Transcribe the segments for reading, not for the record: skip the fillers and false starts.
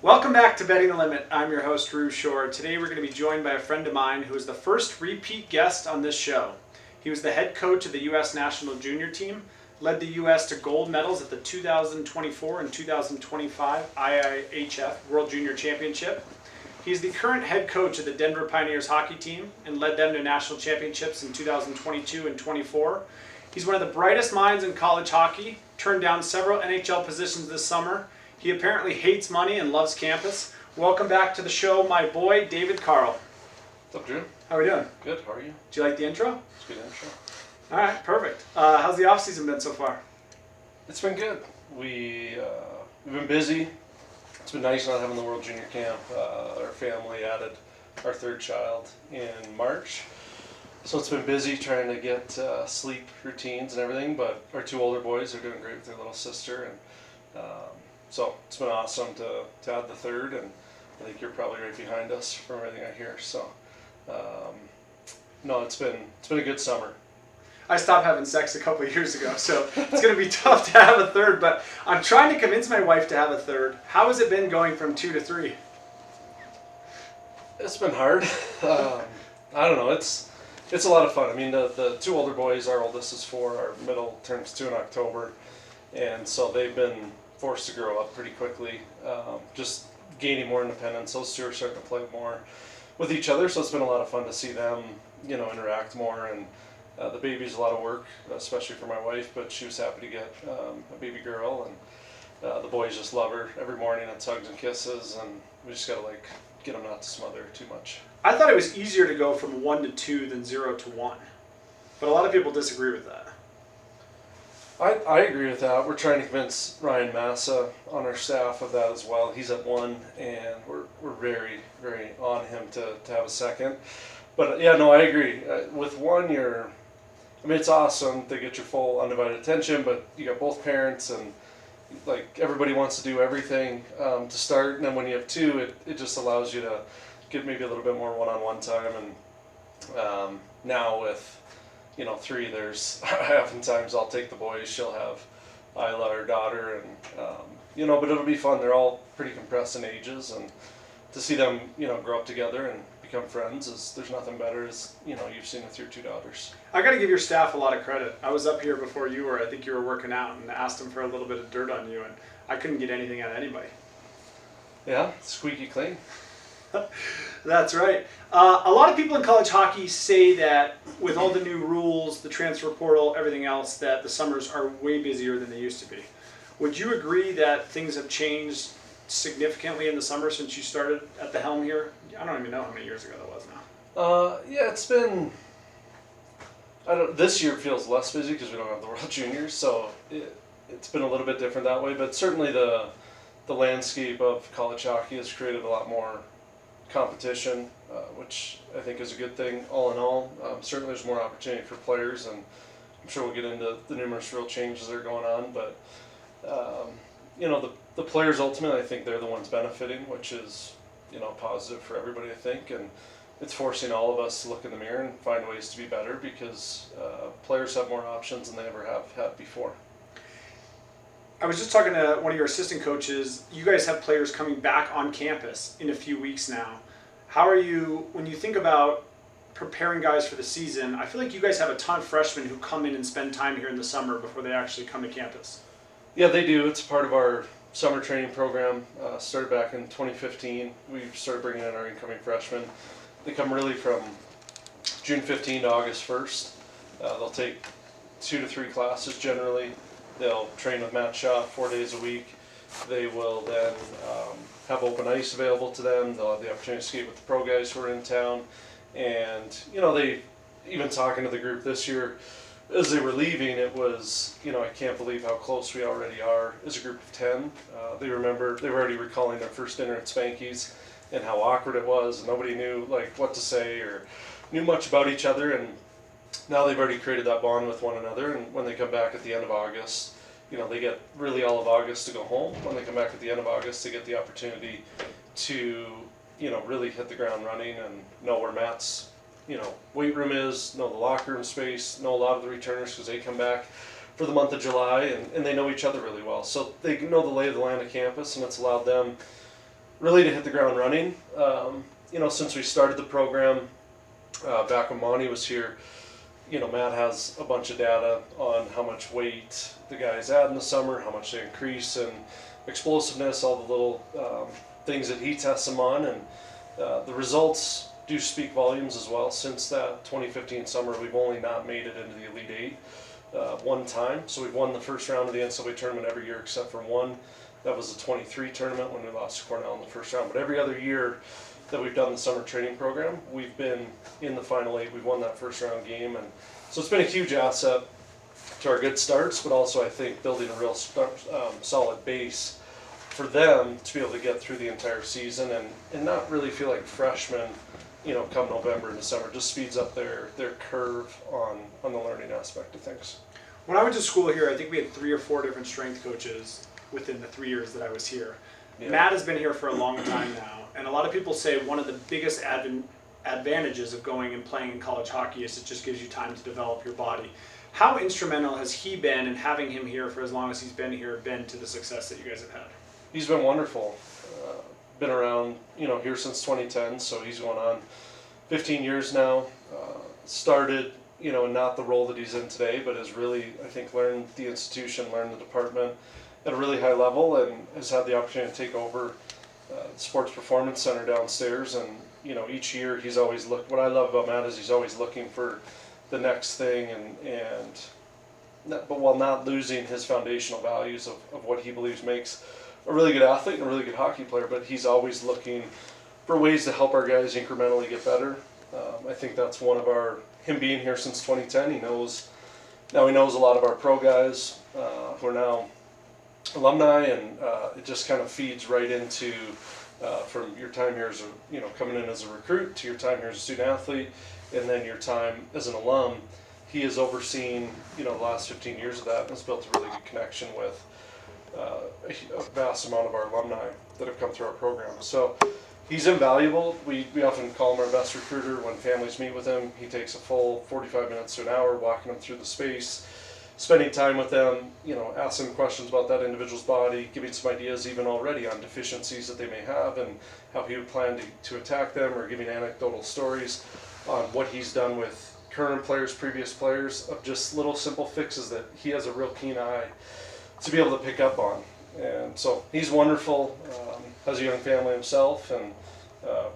Welcome back to Betting the Limit. I'm your host, Drew Shore. Today we're going to be joined by a friend of mine who is the first repeat guest on this show. He was the head coach of the U.S. national junior team, led the U.S. to gold medals at the 2024 and 2025 IIHF World Junior Championship. He's the current head coach of the Denver Pioneers hockey team and led them to national championships in 2022 and 24. He's one of the brightest minds in college hockey, turned down several NHL positions this summer. He apparently hates money and loves campus. Welcome back to the show, my boy, David Carle. What's up, Drew? How are we doing? Good, how are you? Do you like the intro? It's a good intro. All right, perfect. How's the off-season been so far? It's been good. We've been busy. It's been nice not having the World Junior Camp. Our family added our third child in March. So it's been busy trying to get sleep routines and everything, but our two older boys are doing great with their little sister. And so it's been awesome to add the third, and I think you're probably right behind us from everything I hear. So, no, it's been a good summer. I stopped having sex a couple of years ago, so it's going to be tough to have a third, but I'm trying to convince my wife to have a third. How has it been going from 2 to 3? It's been hard. I don't know. It's a lot of fun. I mean, the two older boys, our oldest is 4, our middle turns 2 in October, and so they've been forced to grow up pretty quickly, just gaining more independence. Those two are starting to play more with each other, so it's been a lot of fun to see them, interact more. And the baby's a lot of work, especially for my wife, but she was happy to get a baby girl, and the boys just love her. Every morning it's hugs and kisses, and we just gotta get them not to smother her too much. I thought it was easier to go from 1 to 2 than 0 to 1, but a lot of people disagree with that. I agree with that. We're trying to convince Ryan Massa on our staff of that as well. He's at 1, and we're very, very on him to have a second. But yeah, no, I agree. With 1, it's awesome to get your full undivided attention, but you got both parents, and everybody wants to do everything to start. And then when you have 2, it just allows you to get maybe a little bit more one-on-one time. And now with 3, there's oftentimes I'll take the boys, she'll have Isla, our daughter, and but it'll be fun. They're all pretty compressed in ages, and to see them grow up together and become friends there's nothing better as you've seen with your 2 daughters. I got to give your staff a lot of credit. I was up here before you were. I think you were working out, and asked them for a little bit of dirt on you, and I couldn't get anything out of anybody. Yeah, squeaky clean. That's right. A lot of people in college hockey say that with all the new rules, the transfer portal, everything else, that the summers are way busier than they used to be. Would you agree that things have changed significantly in the summer since you started at the helm here? I don't even know how many years ago that was now. Yeah, it's been. This year feels less busy because we don't have the World Juniors, so it's been a little bit different that way. But certainly the landscape of college hockey has created a lot more competition, which I think is a good thing all in all. Certainly there's more opportunity for players, and I'm sure we'll get into the numerous rule changes that are going on, but the players ultimately, I think they're the ones benefiting, which is positive for everybody, I think, and it's forcing all of us to look in the mirror and find ways to be better because players have more options than they ever have had before. I was just talking to one of your assistant coaches. You guys have players coming back on campus in a few weeks now. How are you, when you think about preparing guys for the season, I feel like you guys have a ton of freshmen who come in and spend time here in the summer before they actually come to campus. Yeah, they do. It's part of our summer training program. Started back in 2015. We started bringing in our incoming freshmen. They come really from June 15 to August 1st. They'll take 2 to 3 classes generally. They'll train with Matt Shaw 4 days a week. They will then have open ice available to them. They'll have the opportunity to skate with the pro guys who are in town. And, they, even talking to the group this year, as they were leaving, it was, I can't believe how close we already are as a group of 10. They were already recalling their first dinner at Spanky's and how awkward it was, and nobody knew what to say or knew much about each other, and now they've already created that bond with one another. And when they come back at the end of August, they get really all of August to go home. When they come back at the end of August, they get the opportunity to really hit the ground running and know where Matt's weight room is, know the locker room space, know a lot of the returners because they come back for the month of July, and they know each other really well. So they know the lay of the land of campus, and it's allowed them really to hit the ground running. Since we started the program back when Monty was here, Matt has a bunch of data on how much weight the guys add in the summer, how much they increase, and explosiveness, all the little things that he tests them on, and the results do speak volumes as well. Since that 2015 summer, we've only not made it into the Elite Eight one time. So we've won the first round of the NCAA tournament every year except for one. That was the 23 tournament when we lost to Cornell in the first round. But every other year that we've done the summer training program, we've been in the Final Eight. We've won that first round game, and so it's been a huge asset to our good starts, but also I think building a real solid base for them to be able to get through the entire season and not really feel like freshmen, come November and December. Just speeds up their curve on the learning aspect of things. When I went to school here, I think we had 3 or 4 different strength coaches within the 3 years that I was here. Yeah. Matt has been here for a long time now, and a lot of people say one of the biggest advantages of going and playing in college hockey is it just gives you time to develop your body. How instrumental has he been, and having him here for as long as he's been here, been to the success that you guys have had? He's been wonderful. Been around, here since 2010, so he's going on 15 years now. Started, in not the role that he's in today, but has really, I think, learned the institution, learned the department at a really high level, and has had the opportunity to take over the Sports Performance Center downstairs. And, each year he's always what I love about Matt is he's always looking for the next thing, but while not losing his foundational values of what he believes makes a really good athlete and a really good hockey player, but he's always looking for ways to help our guys incrementally get better. I think that's one of him being here since 2010, he knows a lot of our pro guys who are now alumni, and it just kind of feeds right into from your time here as coming in as a recruit to your time here as a student athlete, and then your time as an alum. He has overseen the last 15 years of that and has built a really good connection with a vast amount of our alumni that have come through our program. So he's invaluable. We often call him our best recruiter. When families meet with him, he takes a full 45 minutes to an hour walking them through the space, spending time with them, asking them questions about that individual's body, giving some ideas even already on deficiencies that they may have and how he would plan to attack them, or giving anecdotal stories on what he's done with current players, previous players, of just little simple fixes that he has a real keen eye to be able to pick up on. And so he's wonderful, has a young family himself, and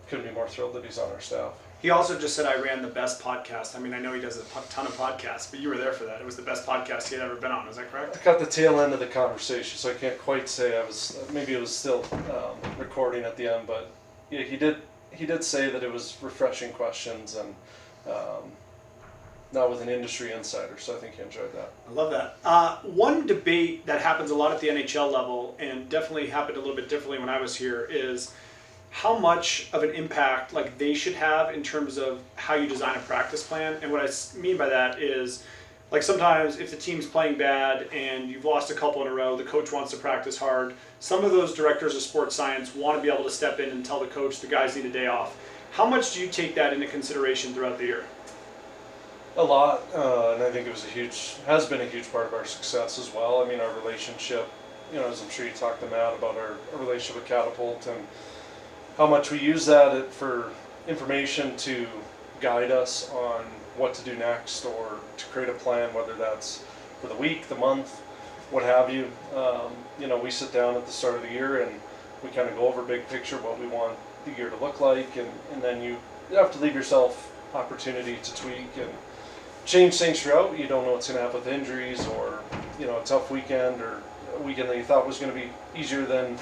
couldn't be more thrilled that he's on our staff. He also just said I ran the best podcast. I mean, I know he does a ton of podcasts, but you were there for that. It was the best podcast he had ever been on. Is that correct? I got the tail end of the conversation, so I can't quite say I was. Maybe it was still recording at the end, but yeah, he did say that it was refreshing questions, and not with an industry insider, so I think he enjoyed that. I love that. One debate that happens a lot at the NHL level, and definitely happened a little bit differently when I was here, is how much of an impact they should have in terms of how you design a practice plan. And what I mean by that is, sometimes if the team's playing bad and you've lost a couple in a row, the coach wants to practice hard. Some of those directors of sports science want to be able to step in and tell the coach the guys need a day off. How much do you take that into consideration throughout the year? A lot, and I think has been a huge part of our success as well. I mean, our relationship, as I'm sure you talked to Matt about our relationship with Catapult, and how much we use that for information to guide us on what to do next, or to create a plan, whether that's for the week, the month, what have you. We sit down at the start of the year and we kind of go over big picture what we want the year to look like, and then you have to leave yourself opportunity to tweak and change things throughout. You don't know what's going to happen with injuries, or a tough weekend, or a weekend that you thought was going to be easier than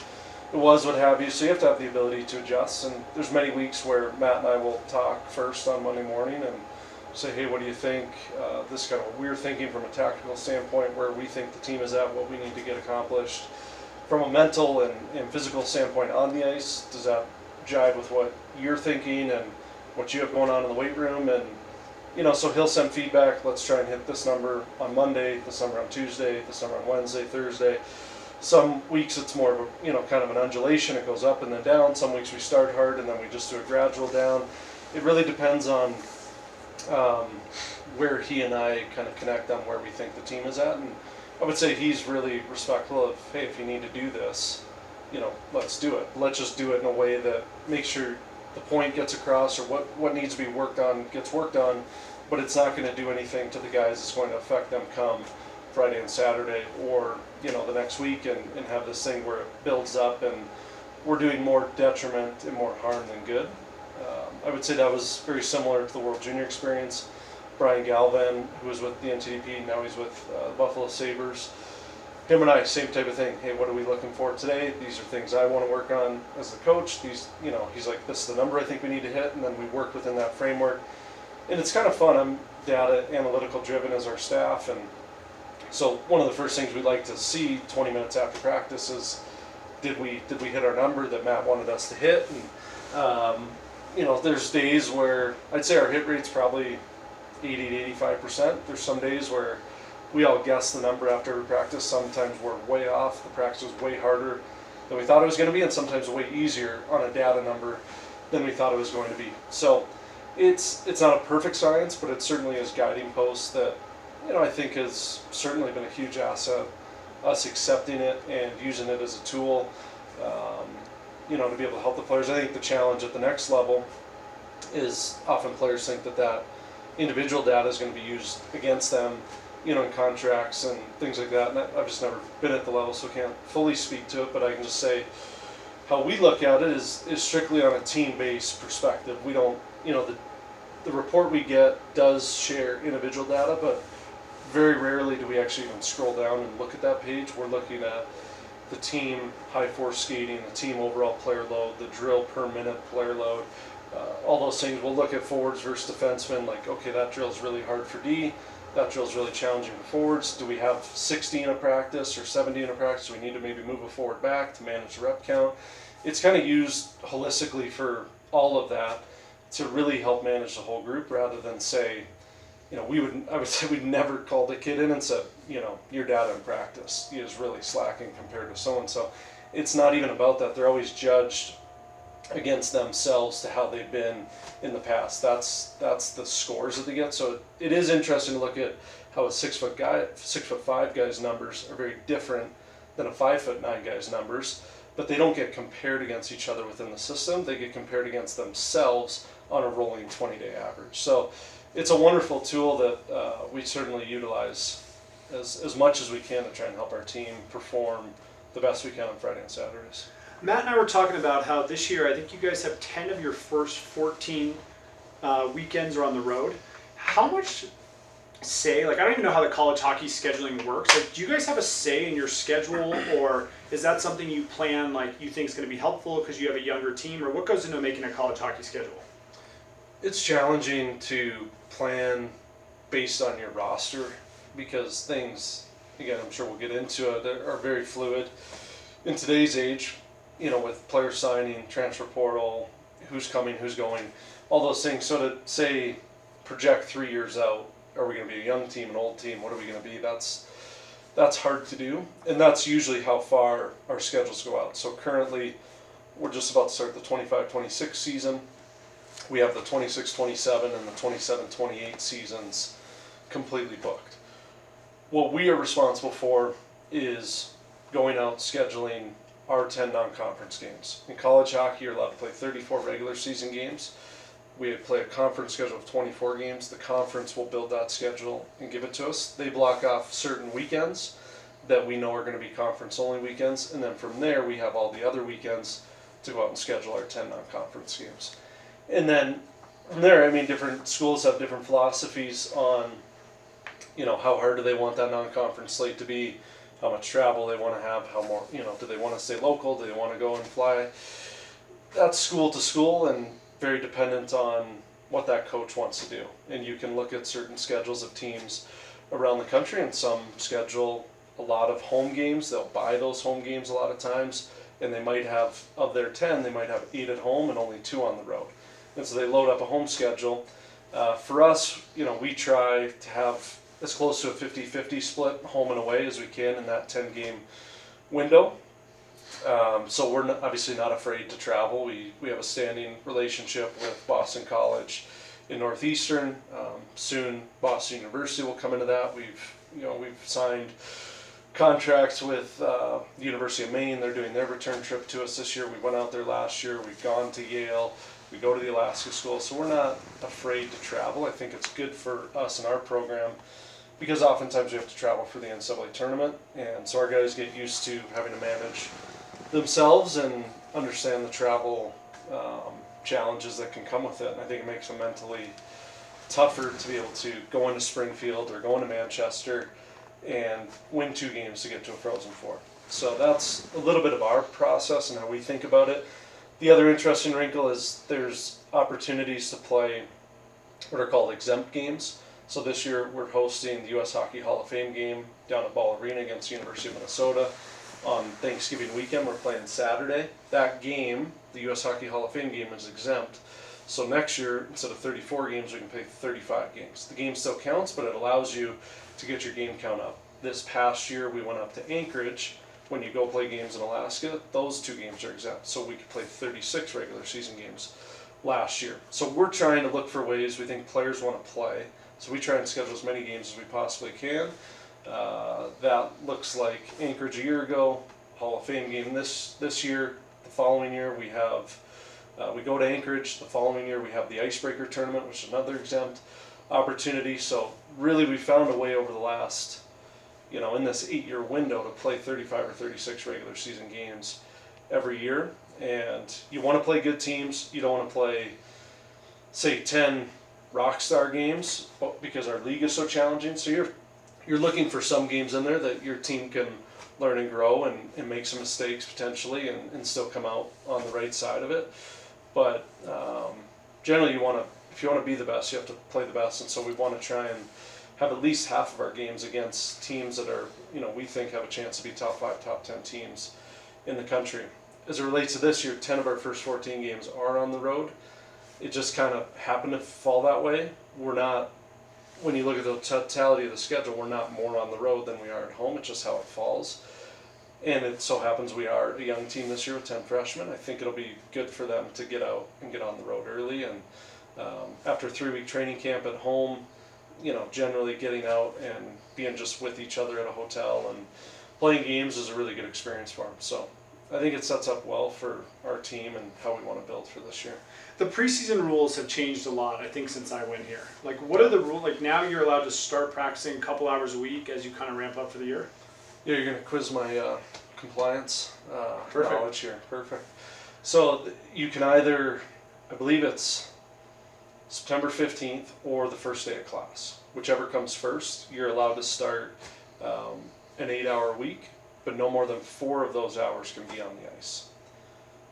it was, what have you. So you have to have the ability to adjust. And there's many weeks where Matt and I will talk first on Monday morning and say, hey, what do you think? This is kind of what we're thinking from a tactical standpoint, where we think the team is at, what we need to get accomplished. From a mental and physical standpoint on the ice, does that jive with what you're thinking and what you have going on in the weight room? And so he'll send feedback. Let's try and hit this number on Monday, this number on Tuesday, this number on Wednesday, Thursday. Some weeks it's more of a, kind of an undulation. It goes up and then down. Some weeks we start hard and then we just do a gradual down. It really depends on where he and I kind of connect on where we think the team is at. And I would say he's really respectful of, hey, if you need to do this, let's do it. Let's just do it in a way that makes sure the point gets across, or what needs to be worked on gets worked on, but it's not going to do anything to the guys that's going to affect them come Friday and Saturday, or the next week, and have this thing where it builds up and we're doing more detriment and more harm than good. I would say that was very similar to the World Junior experience. Brian Galvan, who was with the NTDP, now he's with the Buffalo Sabres. Him and I, same type of thing. Hey, what are we looking for today? These are things I want to work on as the coach. He's like, this is the number I think we need to hit, and then we work within that framework. And it's kind of fun. I'm data analytical driven as our staff, and so one of the first things we'd like to see 20 minutes after practice is, did we hit our number that Matt wanted us to hit? And there's days where I'd say our hit rate's probably 80 to 85%. There's some days where we all guess the number after every practice. Sometimes we're way off. The practice was way harder than we thought it was going to be, and sometimes way easier on a data number than we thought it was going to be. So it's not a perfect science, but it certainly is guiding posts that I think has certainly been a huge asset. Us accepting it and using it as a tool, to be able to help the players. I think the challenge at the next level is often players think that individual data is going to be used against them, in contracts and things like that. And I've just never been at the level, so can't fully speak to it. But I can just say how we look at it is strictly on a team-based perspective. We don't, the report we get does share individual data, but very rarely do we actually even scroll down and look at that page. We're looking at the team high force skating, the team overall player load, the drill per minute player load, all those things. We'll look at forwards versus defensemen, like, okay, that drill's really hard for D, that drill's really challenging for forwards. Do we have 60 in a practice or 70 in a practice? Do we need to maybe move a forward back to manage the rep count? It's kind of used holistically for all of that to really help manage the whole group, rather than say, I would say we'd never called a kid in and said, your data in practice is really slacking compared to so-and-so. It's not even about that. They're always judged against themselves to how they've been in the past. That's the scores that they get. So it is interesting to look at how a 6'5" guy's numbers are very different than a 5'9" guy's numbers, but they don't get compared against each other within the system. They get compared against themselves on a rolling 20-day average. So it's a wonderful tool that we certainly utilize as much as we can to try and help our team perform the best we can on Friday and Saturdays. Matt and I were talking about how this year, I think you guys have 10 of your first 14 weekends are on the road. How much say, I don't even know how the college hockey scheduling works. Do you guys have a say in your schedule, or is that something you plan, you think is going to be helpful because you have a younger team, or what goes into making a college hockey schedule? It's challenging to plan based on your roster, because things, again, I'm sure we'll get into it, are very fluid in today's age, with player signing, transfer portal, who's coming, who's going, all those things. So to say, project 3 years out, are we going to be a young team, an old team, what are we going to be? That's hard to do, and that's usually how far our schedules go out. So currently, we're just about to start the 25-26 season. We have the 26-27 and the 27-28 seasons completely booked. What we are responsible for is going out, scheduling our 10 non-conference games. In college hockey, you're allowed to play 34 regular season games. We play a conference schedule of 24 games. The conference will build that schedule and give it to us. They block off certain weekends that we know are going to be conference-only weekends, and then from there we have all the other weekends to go out and schedule our 10 non-conference games. And then from there, different schools have different philosophies on, how hard do they want that non-conference slate to be, how much travel they want to have, how more, do they want to stay local, do they want to go and fly? That's school to school and very dependent on what that coach wants to do. And you can look at certain schedules of teams around the country, and some schedule a lot of home games. They'll buy those home games a lot of times, and they might have, of their 10, they might have 8 at home and only 2 on the road. And so they load up a home schedule. For us, we try to have as close to a 50-50 split home and away as we can in that 10-game window. So we're obviously not afraid to travel. We have a standing relationship with Boston College in Northeastern. Soon Boston University will come into that. We've signed contracts with the University of Maine. They're doing their return trip to us this year. We went out there last year. We've gone to Yale. We go to the Alaska school. So we're not afraid to travel. I think it's good for us in our program because oftentimes we have to travel for the NCAA tournament. And so our guys get used to having to manage themselves and understand the travel challenges that can come with it. And I think it makes them mentally tougher to be able to go into Springfield or go into Manchester and win 2 games to get to a Frozen Four. So that's a little bit of our process and how we think about it. The other interesting wrinkle is there's opportunities to play what are called exempt games. So this year we're hosting the U.S. Hockey Hall of Fame game down at Ball Arena against the University of Minnesota. On Thanksgiving weekend, we're playing Saturday. That game, the U.S. Hockey Hall of Fame game, is exempt. So next year, instead of 34 games, we can play 35 games. The game still counts, but it allows you to get your game count up. This past year, we went up to Anchorage. When you go play games in Alaska, those 2 games are exempt. So we could play 36 regular season games last year. So we're trying to look for ways we think players want to play. So we try and schedule as many games as we possibly can. That looks like Anchorage a year ago, Hall of Fame game this year. The following year we have we go to Anchorage. The following year we have the Icebreaker tournament, which is another exempt opportunity. So really we found a way over the last, in this 8-year window to play 35 or 36 regular season games every year. And you want to play good teams. You don't want to play, say, 10 rock star games because our league is so challenging. So you're looking for some games in there that your team can learn and grow and make some mistakes potentially and still come out on the right side of it. But generally if you want to be the best, you have to play the best. And so we want to try and have at least half of our games against teams that are, we think have a chance to be top 5, top 10 teams in the country. As it relates to this year, 10 of our first 14 games are on the road. It just kind of happened to fall that way. We're not, when you look at the totality of the schedule, we're not more on the road than we are at home. It's just how it falls. And it so happens we are a young team this year with 10 freshmen. I think it'll be good for them to get out and get on the road early. And after a 3-week training camp at home, generally getting out and being just with each other at a hotel and playing games is a really good experience for them. So I think it sets up well for our team and how we want to build for this year. The preseason rules have changed a lot, I think, since I went here. Like, what are the rules? Like, now you're allowed to start practicing a couple hours a week as you kind of ramp up for the year? Yeah, you're going to quiz my compliance Perfect. knowledge here. Perfect. So you can either, I believe it's September 15th or the first day of class. Whichever comes first, you're allowed to start an 8-hour week, but no more than 4 of those hours can be on the ice.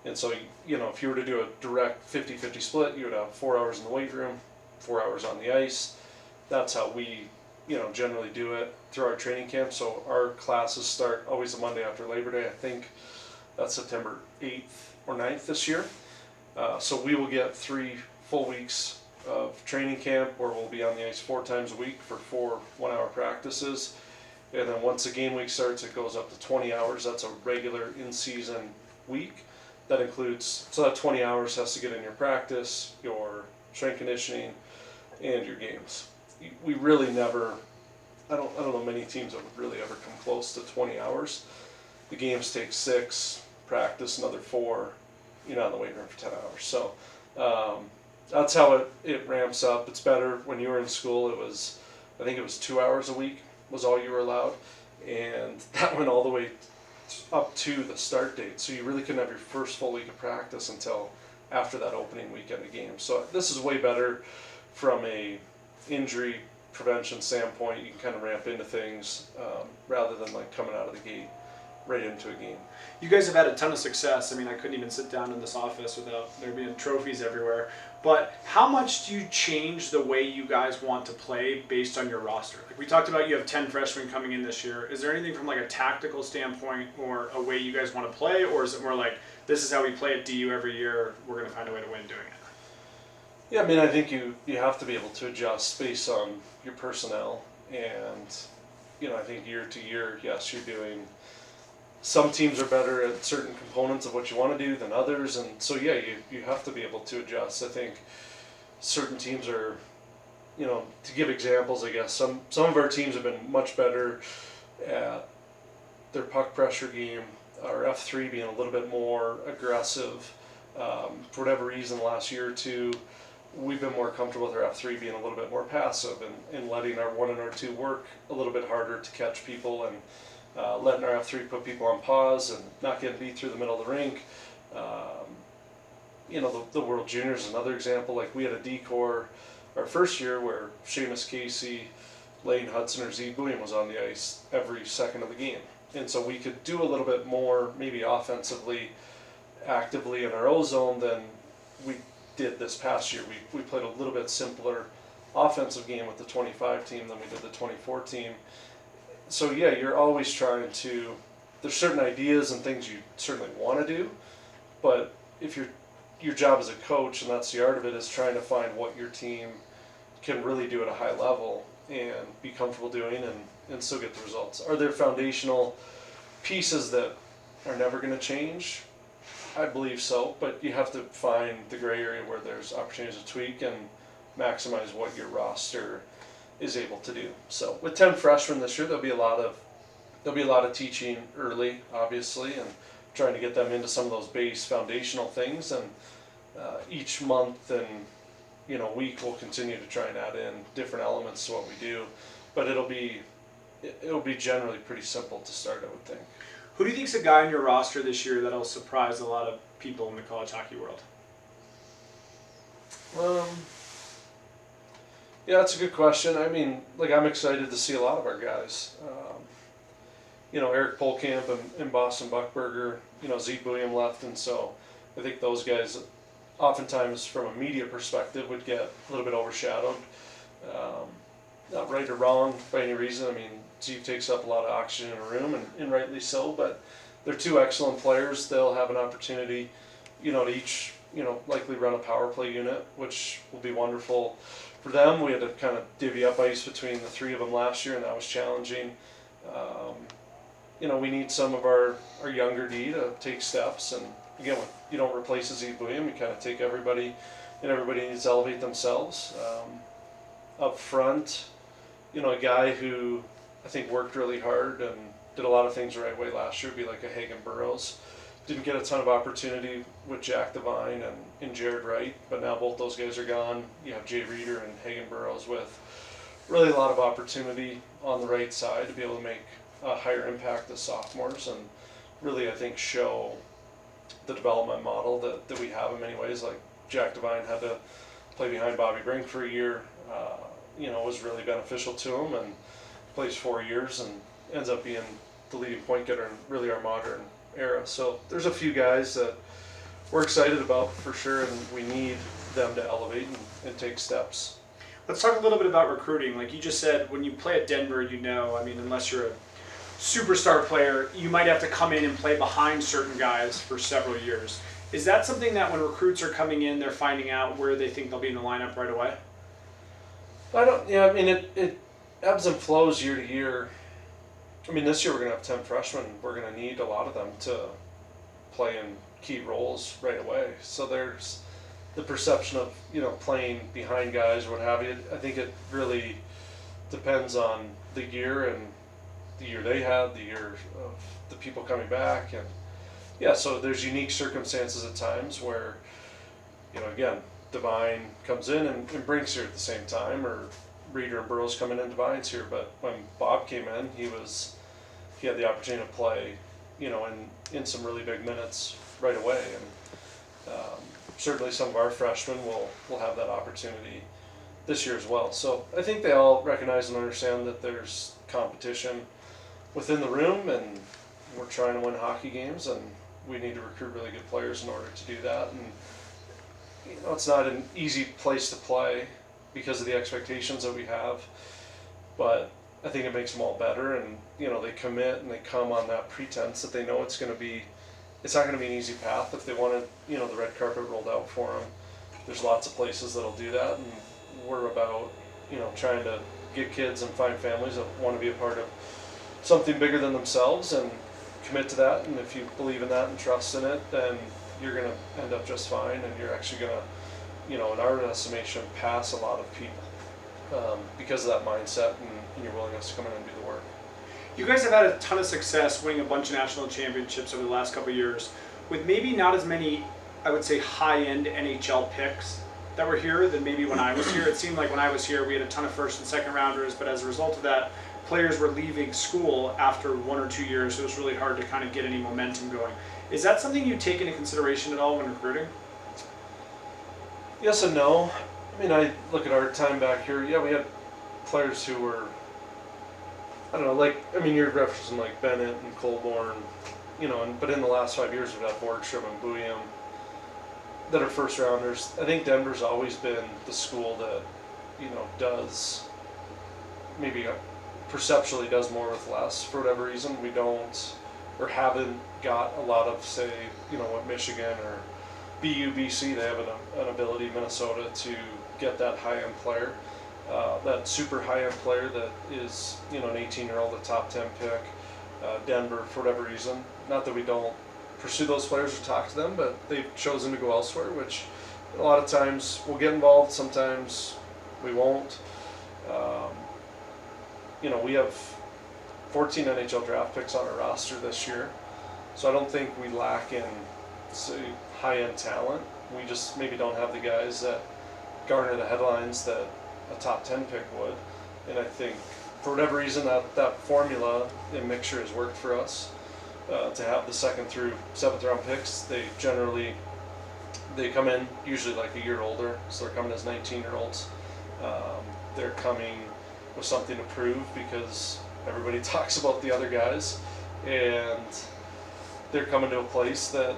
And so, if you were to do a direct 50-50 split, you would have 4 hours in the weight room, 4 hours on the ice. That's how we, generally do it through our training camp. So our classes start always the Monday after Labor Day. I think that's September 8th or 9th this year. So we will get 3 full weeks of training camp where we'll be on the ice 4 times a week for 4 one-hour practices. And then once the game week starts, it goes up to 20 hours. That's a regular in-season week. That includes, so that 20 hours has to get in your practice, your strength conditioning, and your games. We really never, I don't know many teams that would really ever come close to 20 hours. The games take 6, practice another 4, you're not in the weight room for 10 hours. So that's how it ramps up. It's better. When you were in school, I think it was 2 hours a week was all you were allowed. And that went all the way up to the start date, so you really couldn't have your first full week of practice until after that opening weekend of games. So this is way better from a injury prevention standpoint. You can kind of ramp into things rather than like coming out of the gate right into a game. You guys have had a ton of success. I mean, I couldn't even sit down in this office without there being trophies everywhere. But how much do you change the way you guys want to play based on your roster? Like we talked about, you have 10 freshmen coming in this year. Is there anything from like a tactical standpoint or a way you guys want to play? Or is it more like, this is how we play at DU every year, we're going to find a way to win doing it? Yeah, I mean, I think you have to be able to adjust based on your personnel. And, I think year to year, yes, you're doing, some teams are better at certain components of what you want to do than others. And so, yeah, you have to be able to adjust. I think certain teams are, to give examples, I guess, some of our teams have been much better at their puck pressure game, our F3 being a little bit more aggressive. For whatever reason, the last year or two, we've been more comfortable with our F3 being a little bit more passive and letting our 1 and our 2 work a little bit harder to catch people, and letting our F3 put people on pause and not getting beat through the middle of the rink. The World Juniors is another example. Like, we had a D-core our first year where Seamus Casey, Lane Hudson, or Z William was on the ice every second of the game. And so we could do a little bit more, maybe offensively, actively in our O zone than we did this past year. We played a little bit simpler offensive game with the 25 team than we did the 24 team. So yeah, you're always trying to, there's certain ideas and things you certainly want to do, but if your job as a coach, and that's the art of it, is trying to find what your team can really do at a high level and be comfortable doing and still get the results. Are there foundational pieces that are never going to change? I believe so, but you have to find the gray area where there's opportunities to tweak and maximize what your roster is able to do. So with 10 freshmen this year, there'll be a lot of teaching early, obviously, and trying to get them into some of those base foundational things. And each month and week, we'll continue to try and add in different elements to what we do, but it'll be generally pretty simple to start, I would think. Who do you think's a guy on your roster this year that'll surprise a lot of people in the college hockey world? Yeah, that's a good question. I mean, I'm excited to see a lot of our guys. Eric Polkamp and Boston Buckberger, Zeke William left, and so I think those guys, oftentimes from a media perspective, would get a little bit overshadowed. Not right or wrong by any reason. I mean, Zeke takes up a lot of oxygen in a room, and rightly so, but they're two excellent players. They'll have an opportunity, to each, likely run a power play unit, which will be wonderful for them. We had to kind of divvy up ice between the three of them last year, and that was challenging. We need some of our younger D to take steps, and again, you don't replace a Zeke William, you kind of take everybody, and everybody needs to elevate themselves. Up front, a guy who I think worked really hard and did a lot of things the right way last year would be like a Hagen Burrows. Didn't get a ton of opportunity with Jack Devine and Jared Wright, but now both those guys are gone. You have Jay Reeder and Hagen Burrows with really a lot of opportunity on the right side to be able to make a higher impact as sophomores and really, I think, show the development model that we have in many ways. Like Jack Devine had to play behind Bobby Brink for a year, was really beneficial to him, and plays 4 years and ends up being the leading point getter in really our modern era. So there's a few guys that we're excited about for sure, and we need them to elevate and take steps. Let's talk a little bit about recruiting. Like you just said, when you play at Denver, unless you're a superstar player, you might have to come in and play behind certain guys for several years. Is that something that when recruits are coming in, they're finding out where they think they'll be in the lineup right away? It ebbs and flows year to year. I mean, this year we're going to have 10 freshmen. We're going to need a lot of them to play in key roles right away. So there's the perception of, playing behind guys or what have you. I think it really depends on the year and the year they had, the year of the people coming back. And yeah, so there's unique circumstances at times where, again, Devine comes in and Brink's here at the same time, or Reeder and Burrows come in and Devine's here. But when Bob came in, he had the opportunity to play, in some really big minutes right away. And certainly some of our freshmen will have that opportunity this year as well. So I think they all recognize and understand that there's competition within the room, and we're trying to win hockey games, and we need to recruit really good players in order to do that. And it's not an easy place to play because of the expectations that we have, but I think it makes them all better. And they commit and they come on that pretense that they know it's not going to be an easy path. If they want the red carpet rolled out for them, there's lots of places that'll do that, and we're about trying to get kids and find families that want to be a part of something bigger than themselves and commit to that. And if you believe in that and trust in it, then you're going to end up just fine, and you're actually going to, in our estimation, pass a lot of people because of that mindset and your willingness to come in and do the work. You guys have had a ton of success winning a bunch of national championships over the last couple of years, with maybe not as many, I would say, high-end NHL picks that were here than maybe when I was here. It seemed like when I was here, we had a ton of first and second rounders, but as a result of that, players were leaving school after 1 or 2 years, so it was really hard to kind of get any momentum going. Is that something you take into consideration at all when recruiting? Yes and no. I mean, I look at our time back here. Yeah, we had players who were, I don't know, like, I mean, you're referencing like Bennett and Colborne, you know, but in the last 5 years we've had Borgstrom and Bouillon that are first rounders. I think Denver's always been the school that, you know, does maybe perceptually does more with less. For whatever reason, we don't or haven't got a lot of, say, you know, what Michigan or BU, BC, they have an ability, Minnesota, to get that high-end player, that super high-end player that is, you know, an 18-year-old, a top 10 pick. Denver, for whatever reason, not that we don't pursue those players or talk to them, but they've chosen to go elsewhere, which a lot of times we'll get involved, sometimes we won't. You know, we have 14 NHL draft picks on our roster this year, so I don't think we lack in, say, high-end talent. We just maybe don't have the guys that garner the headlines that a top 10 pick would. And I think for whatever reason that formula and mixture has worked for us. To have the 2nd through 7th round picks, they come in usually like a year older, so they're coming as 19-year-olds. They're coming with something to prove because everybody talks about the other guys, and they're coming to a place that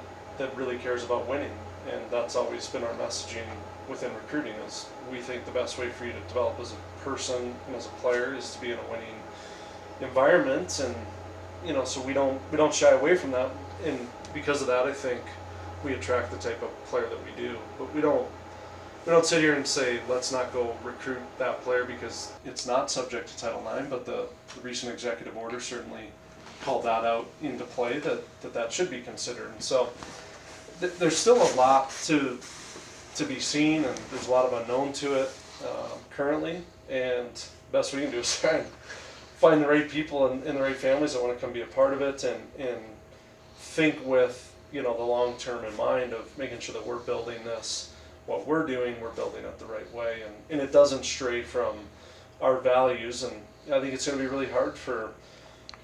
really cares about winning. And that's always been our messaging within recruiting, is we think the best way for you to develop as a person and as a player is to be in a winning environment. And you know, so we don't shy away from that, and because of that, I think we attract the type of player that we do. But we don't sit here and say let's not go recruit that player because it's not subject to Title IX. But the recent executive order certainly called that out into play, that should be considered. And so there's still a lot to be seen, and there's a lot of unknown to it currently. And the best we can do is try and find the right people and the right families that want to come be a part of it, and think with, you know, the long term in mind of making sure that we're building this, what we're doing, we're building it the right way, and it doesn't stray from our values. And I think it's going to be really hard for,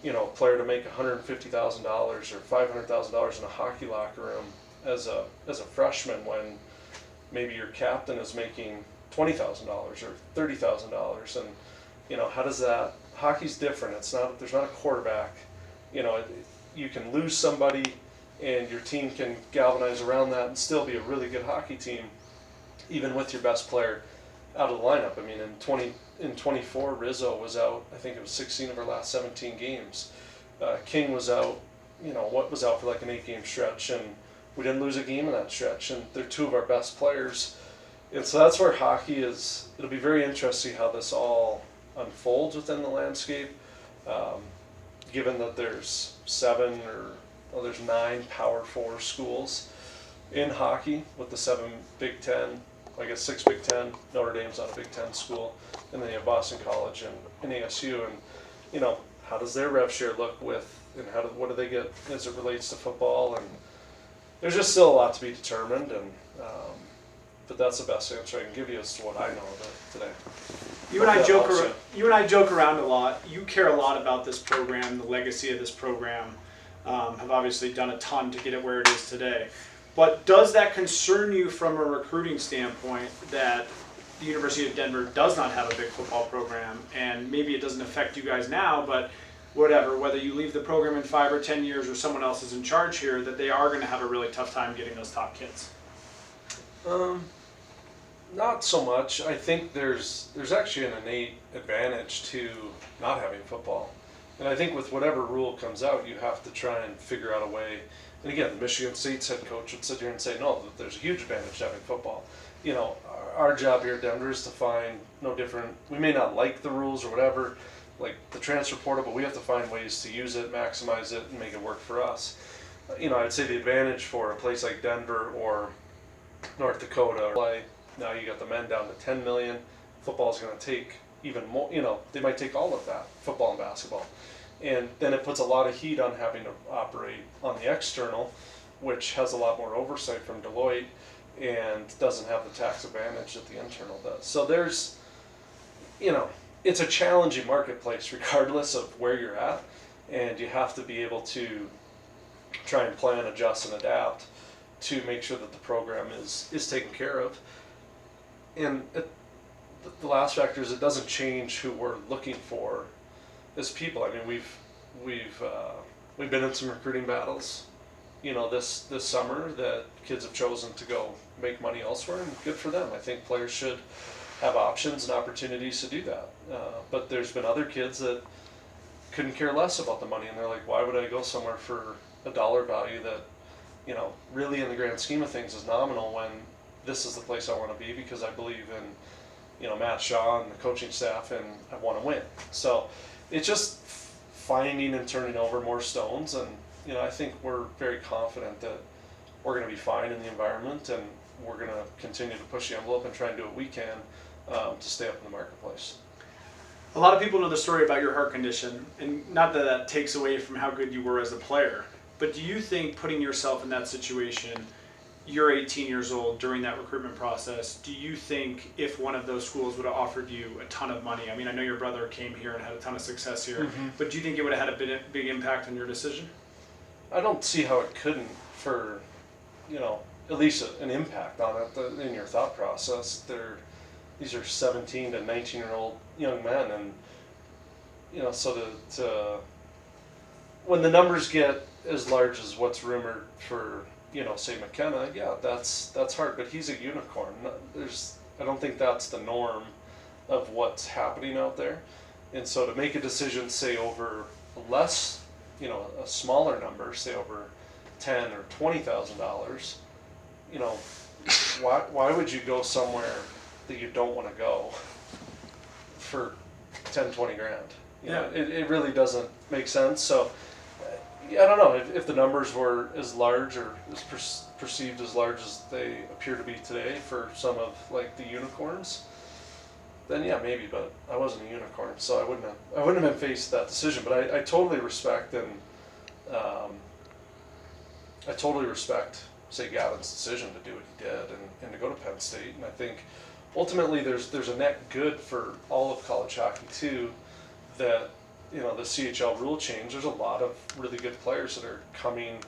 you know, a player to make $150,000 or $500,000 in a hockey locker room as a freshman when maybe your captain is making $20,000 or $30,000. And you know, how does that? Hockey's different. It's not. There's not a quarterback. You know, you can lose somebody, and your team can galvanize around that and still be a really good hockey team, even with your best player out of the lineup. I mean, in 24, Rizzo was out. I think it was 16 of our last 17 games. King was out. You know, what was out for like an 8-game stretch, and we didn't lose a game in that stretch. And they're 2 of our best players, and so that's where hockey is. It'll be very interesting how this all unfolds within the landscape, given that there's 9 Power 4 schools in hockey, with the 7 Big Ten, I guess 6 Big Ten. Notre Dame's not a Big Ten school, and then you have Boston College and ASU. And you know, how does their rev share look with, and what do they get as it relates to football? And there's just still a lot to be determined, and but that's the best answer I can give you as to what I know of it today. You and I joke around a lot. You care a lot about this program, the legacy of this program. Have obviously done a ton to get it where it is today. But does that concern you from a recruiting standpoint, that the University of Denver does not have a big football program, and maybe it doesn't affect you guys now, but whether you leave the program in 5 or 10 years or someone else is in charge here, that they are going to have a really tough time getting those top kids? Not so much. I think there's actually an innate advantage to not having football. And I think with whatever rule comes out, you have to try and figure out a way. And again, Michigan State's head coach would sit here and say, no, that there's a huge advantage to having football. You know, our job here at Denver is to find no different. We may not like the rules or whatever, like the transfer portal, but we have to find ways to use it, maximize it, and make it work for us. You know, I'd say the advantage for a place like Denver or North Dakota, now you got the men down to 10 million. Football's going to take even more, you know, they might take all of that, football and basketball. And then it puts a lot of heat on having to operate on the external, which has a lot more oversight from Deloitte and doesn't have the tax advantage that the internal does. So there's, it's a challenging marketplace regardless of where you're at, and you have to be able to try and plan, adjust, and adapt to make sure that the program is taken care of. And the last factor is it doesn't change who we're looking for as people. I mean, we've been in some recruiting battles, this summer that kids have chosen to go make money elsewhere, and good for them. I think players should have options and opportunities to do that. But there's been other kids that couldn't care less about the money, and they're like, why would I go somewhere for a dollar value that, really in the grand scheme of things is nominal when this is the place I want to be because I believe in, Matt Shaw and the coaching staff and I want to win. So it's just finding and turning over more stones, and I think we're very confident that we're going to be fine in the environment, and we're going to continue to push the envelope and try and do what we can to stay up in the marketplace. A lot of people know the story about your heart condition, and not that that takes away from how good you were as a player, but do you think putting yourself in that situation, you're 18 years old during that recruitment process, do you think if one of those schools would have offered you a ton of money, I mean, I know your brother came here and had a ton of success here, but do you think it would have had a big impact on your decision? I don't see how it couldn't for, at least an impact on it in your thought process. These are 17 to 19-year-old young men, and so when the numbers get as large as what's rumored for say McKenna, yeah, that's hard, but he's a unicorn. I don't think that's the norm of what's happening out there, and so to make a decision, say over less, a smaller number, say over $10,000 or $20,000, why would you go somewhere that you don't want to go for 10, 20 grand? It really doesn't make sense. So I don't know if the numbers were as large or as perceived as large as they appear to be today for some of like the unicorns, then yeah, maybe, but I wasn't a unicorn, so I wouldn't have been faced with that decision. But I totally respect say Gavin's decision to do what he did and to go to Penn State, and I think ultimately there's a net good for all of college hockey too, that the CHL rule change, there's a lot of really good players that are coming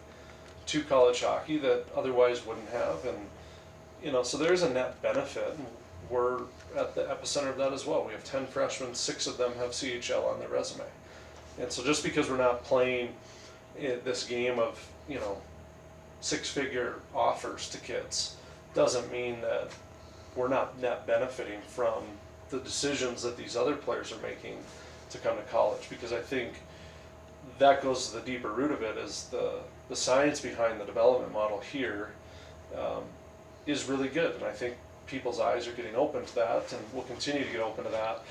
to college hockey that otherwise wouldn't have, and so there's a net benefit, and we're at the epicenter of that as well. We have 10 freshmen, 6 of them have CHL on their resume, and so just because we're not playing this game of 6-figure offers to kids doesn't mean that we're not net benefiting from the decisions that these other players are making to come to college, because I think that goes to the deeper root of it, is the science behind the development model here is really good, and I think people's eyes are getting open to that, and we'll continue to get open to that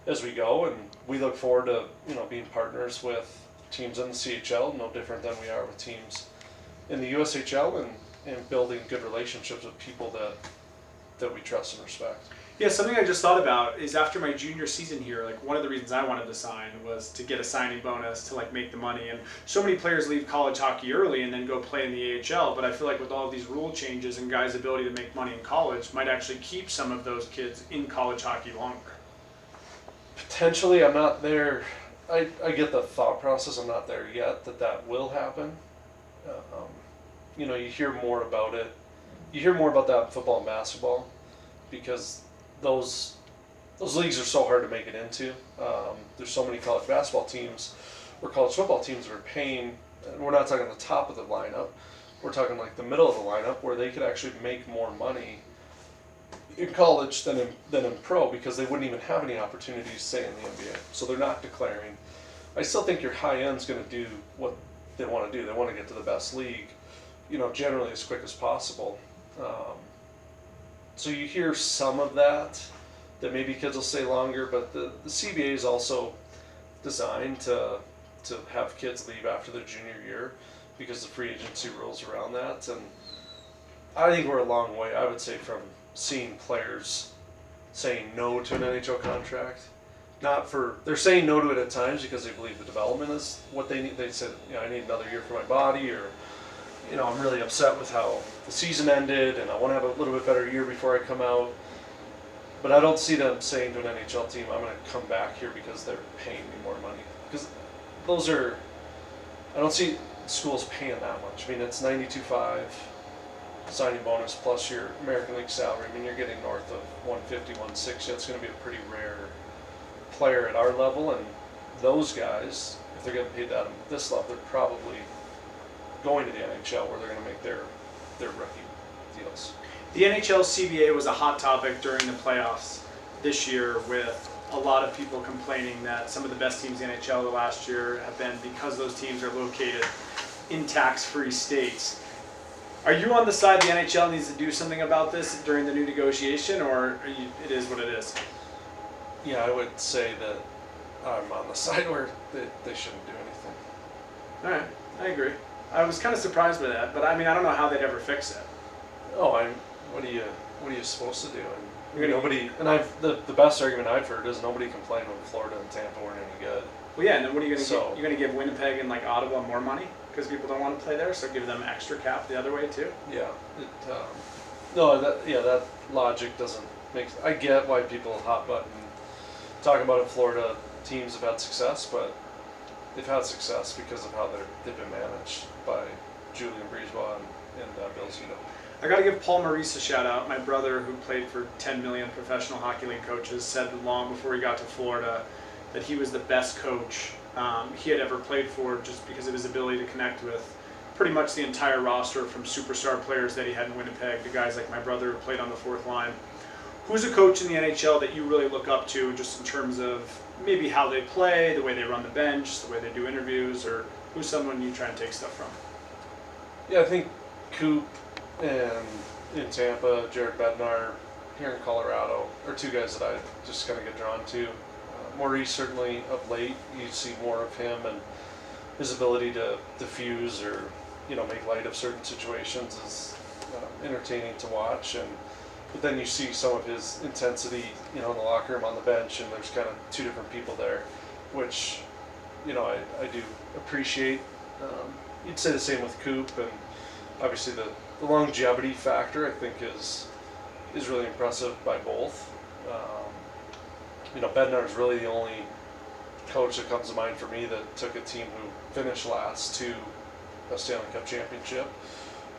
as we go, and we look forward to being partners with teams in the CHL, no different than we are with teams in the USHL, and building good relationships with people that we trust and respect. Yeah, something I just thought about is after my junior season here, like one of the reasons I wanted to sign was to get a signing bonus to like make the money. And so many players leave college hockey early and then go play in the AHL. But I feel like with all of these rule changes and guys' ability to make money in college might actually keep some of those kids in college hockey longer. Potentially, I'm not there. I get the thought process. I'm not there yet that will happen. You hear more about it. You hear more about that in football and basketball, because those leagues are so hard to make it into. There's so many college basketball teams or college football teams that are paying, and we're not talking the top of the lineup, we're talking like the middle of the lineup, where they could actually make more money in college than in pro, because they wouldn't even have any opportunities, say, in the NBA. So they're not declaring. I still think your high end's going to do what they want to do. They want to get to the best league, generally as quick as possible. So you hear some of that maybe kids will stay longer, but the CBA is also designed to have kids leave after their junior year because of free agency rules around that. And I think we're a long way, I would say, from seeing players saying no to an NHL contract they're saying no to it at times because they believe the development is what they need. They said, I need another year for my body, or, I'm really upset with how the season ended and I want to have a little bit better year before I come out. But I don't see them saying to an NHL team, I'm going to come back here because they're paying me more money. Because I don't see schools paying that much. I mean, it's $92,500 signing bonus plus your American League salary. I mean, you're getting north of $150,000, $160,000. It's going to be a pretty rare player at our level. And those guys, if they're getting paid that at this level, they're probably going to the NHL where they're going to make their rookie deals. The NHL CBA was a hot topic during the playoffs this year, with a lot of people complaining that some of the best teams in the NHL the last year have been because those teams are located in tax-free states. Are you on the side the NHL needs to do something about this during the new negotiation, or it is what it is? Yeah, I would say that I'm on the side where they shouldn't do anything. All right, I agree. I was kind of surprised by that, but I mean, I don't know how they'd ever fix it. Oh, what are you supposed to do? And the best argument I've heard is nobody complained when Florida and Tampa weren't any good. Well, yeah, and then what are you going to You're going to give Winnipeg and like Ottawa more money because people don't want to play there, so give them extra cap the other way too. Yeah, that logic doesn't make. I get why people hot button talking about it. Florida teams have had success, but they've had success because of how they've been managed by Julian Brisebois and Bill Zito. I got to give Paul Maurice a shout out. My brother, who played for 10 million professional hockey league coaches, said long before he got to Florida that he was the best coach he had ever played for, just because of his ability to connect with pretty much the entire roster, from superstar players that he had in Winnipeg to guys like my brother who played on the fourth line. Who's a coach in the NHL that you really look up to, just in terms of maybe how they play, the way they run the bench, the way they do interviews, or who's someone you try and take stuff from? Yeah, I think Coop and in Tampa, Jared Bednar here in Colorado are two guys that I just kind of get drawn to. Maurice, certainly of late, you see more of him and his ability to diffuse or make light of certain situations is entertaining to watch. But then you see some of his intensity, in the locker room, on the bench, and there's kind of two different people there, which I do appreciate. You'd say the same with Coop, and obviously the longevity factor, I think, is really impressive by both. Bednar is really the only coach that comes to mind for me that took a team who finished last to a Stanley Cup championship.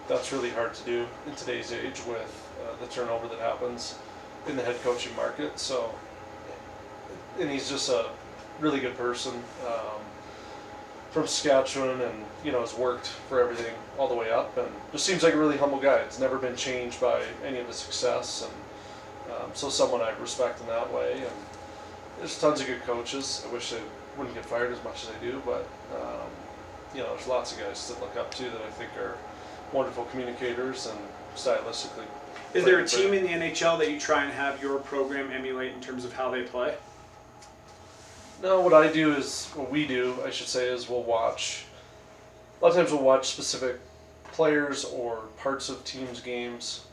That's really hard to do in today's age with the turnover that happens in the head coaching market. So, and he's just a really good person from Saskatchewan, and has worked for everything all the way up, and just seems like a really humble guy. It's never been changed by any of his success, and so someone I respect in that way. And there's tons of good coaches. I wish they wouldn't get fired as much as they do, but there's lots of guys to look up to that I think are wonderful communicators and stylistically. Is there a team in the NHL that you try and have your program emulate in terms of how they play? No, what we do, I should say, is we'll watch. A lot of times we'll watch specific players or parts of teams' games.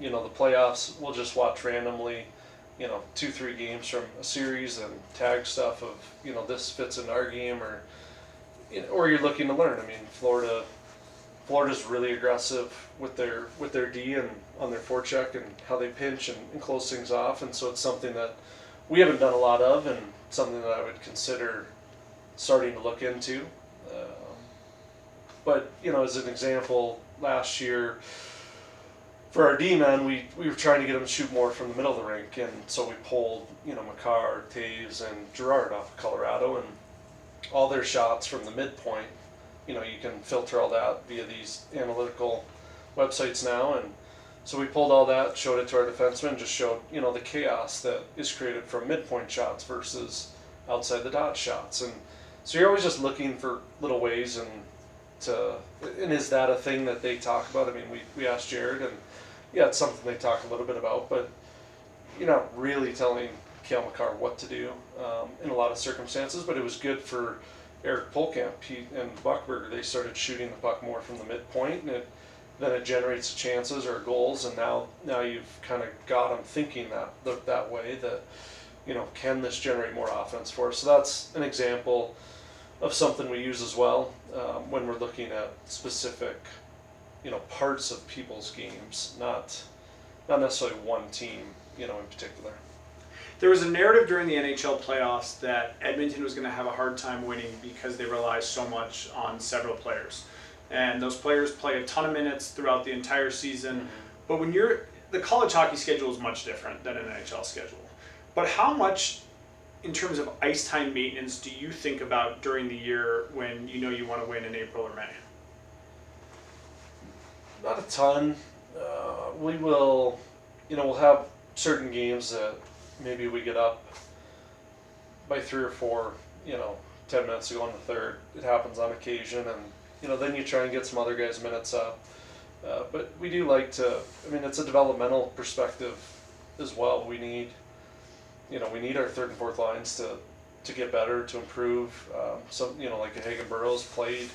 The playoffs, we'll just watch randomly, 2-3 games from a series and tag stuff of, this fits in our game, or you're looking to learn. I mean, Florida's really aggressive with their D and on their forecheck and how they pinch and close things off, and so it's something that we haven't done a lot of, and something that I would consider starting to look into. But as an example, last year for our D-men, we were trying to get them to shoot more from the middle of the rink, and so we pulled Makar, Taves, and Girard off of Colorado, and all their shots from the midpoint. You can filter all that via these analytical websites now, and so we pulled all that, showed it to our defensemen, just showed the chaos that is created from midpoint shots versus outside the dot shots, and so you're always just looking for little ways, and is that a thing that they talk about? I mean, we asked Jared, and yeah, it's something they talk a little bit about, but you're not really telling Cale Makar what to do in a lot of circumstances. But it was good for Eric Polkamp, and Buckberger. They started shooting the puck more from the midpoint, and then it generates chances or goals, and now you've kind of got them thinking that way, that can this generate more offense for us? So that's an example of something we use as well when we're looking at specific, parts of people's games, not necessarily one team, in particular. There was a narrative during the NHL playoffs that Edmonton was going to have a hard time winning because they rely so much on several players. And those players play a ton of minutes throughout the entire season. Mm-hmm. But when the college hockey schedule is much different than an NHL schedule. But how much, in terms of ice time maintenance, do you think about during the year when you want to win in April or May? Not a ton. We will, we'll have certain games that maybe we get up by 3 or 4, 10 minutes to go in the third. It happens on occasion, and then you try and get some other guys' minutes up. But we do like to. It's a developmental perspective as well. We need our third and fourth lines to get better, to improve. Like Hagen Burroughs played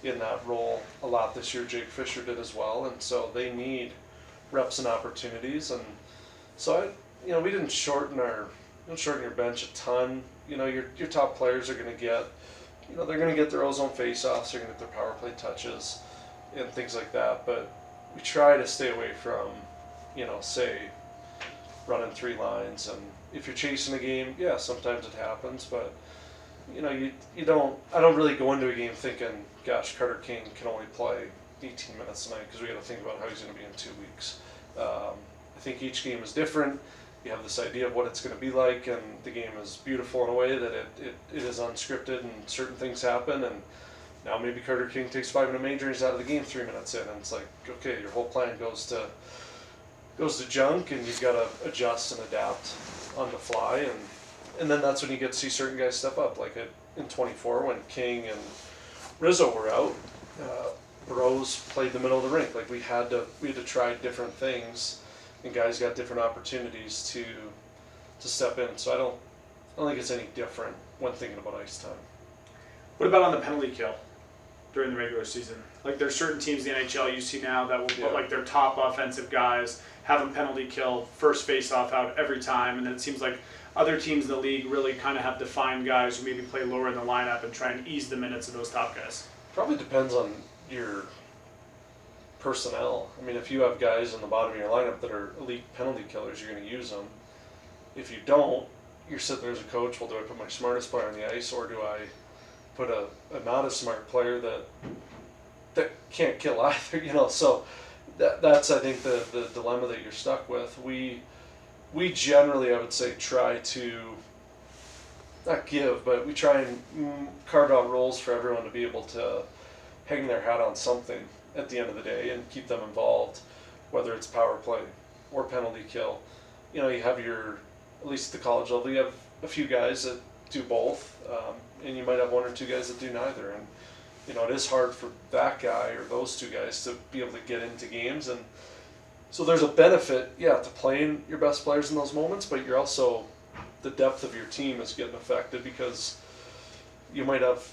in that role a lot this year. Jake Fisher did as well, and so they need reps and opportunities. And so we didn't shorten your bench a ton. Your top players are going to get, they're going to get their ozone face-offs, they're going to get their power play touches, and things like that. But we try to stay away from, say, running 3 lines. And if you're chasing a game, yeah, sometimes it happens. But you don't. I don't really go into a game thinking, gosh, Carter King can only play 18 minutes tonight, because we got to think about how he's going to be in 2 weeks. I think each game is different. You have this idea of what it's going to be like, and the game is beautiful in a way that it is unscripted, and certain things happen. And now maybe Carter King takes 5-minute major and he's out of the game 3 minutes in, and it's like, okay, your whole plan goes to junk, and you've got to adjust and adapt on the fly. And then that's when you get to see certain guys step up, like in 24 when King and Rizzo were out. Burroughs played the middle of the rink. Like we had to try different things, and guys got different opportunities to step in. So I don't think it's any different when thinking about ice time. What about on the penalty kill during the regular season? Like there's certain teams in the NHL you see now that will put like their top offensive guys, have them penalty kill first face-off out every time, and then it seems like other teams in the league really kind of have defined guys who maybe play lower in the lineup and try and ease the minutes of those top guys. Probably depends on your personnel. If you have guys in the bottom of your lineup that are elite penalty killers, you're going to use them. If you don't, you're sitting there as a coach, well, do I put my smartest player on the ice, or do I put a not as smart player that can't kill either? So that's I think the dilemma that you're stuck with. We generally, I would say, try to not give, but we try and carve out roles for everyone to be able to hang their hat on something at the end of the day and keep them involved, whether it's power play or penalty kill. You have at least at the college level, you have a few guys that do both, and you might have 1 or 2 guys that do neither. And it is hard for that guy or those 2 guys to be able to get into games. And so there's a benefit, to playing your best players in those moments, but you're also, the depth of your team is getting affected, because you might have,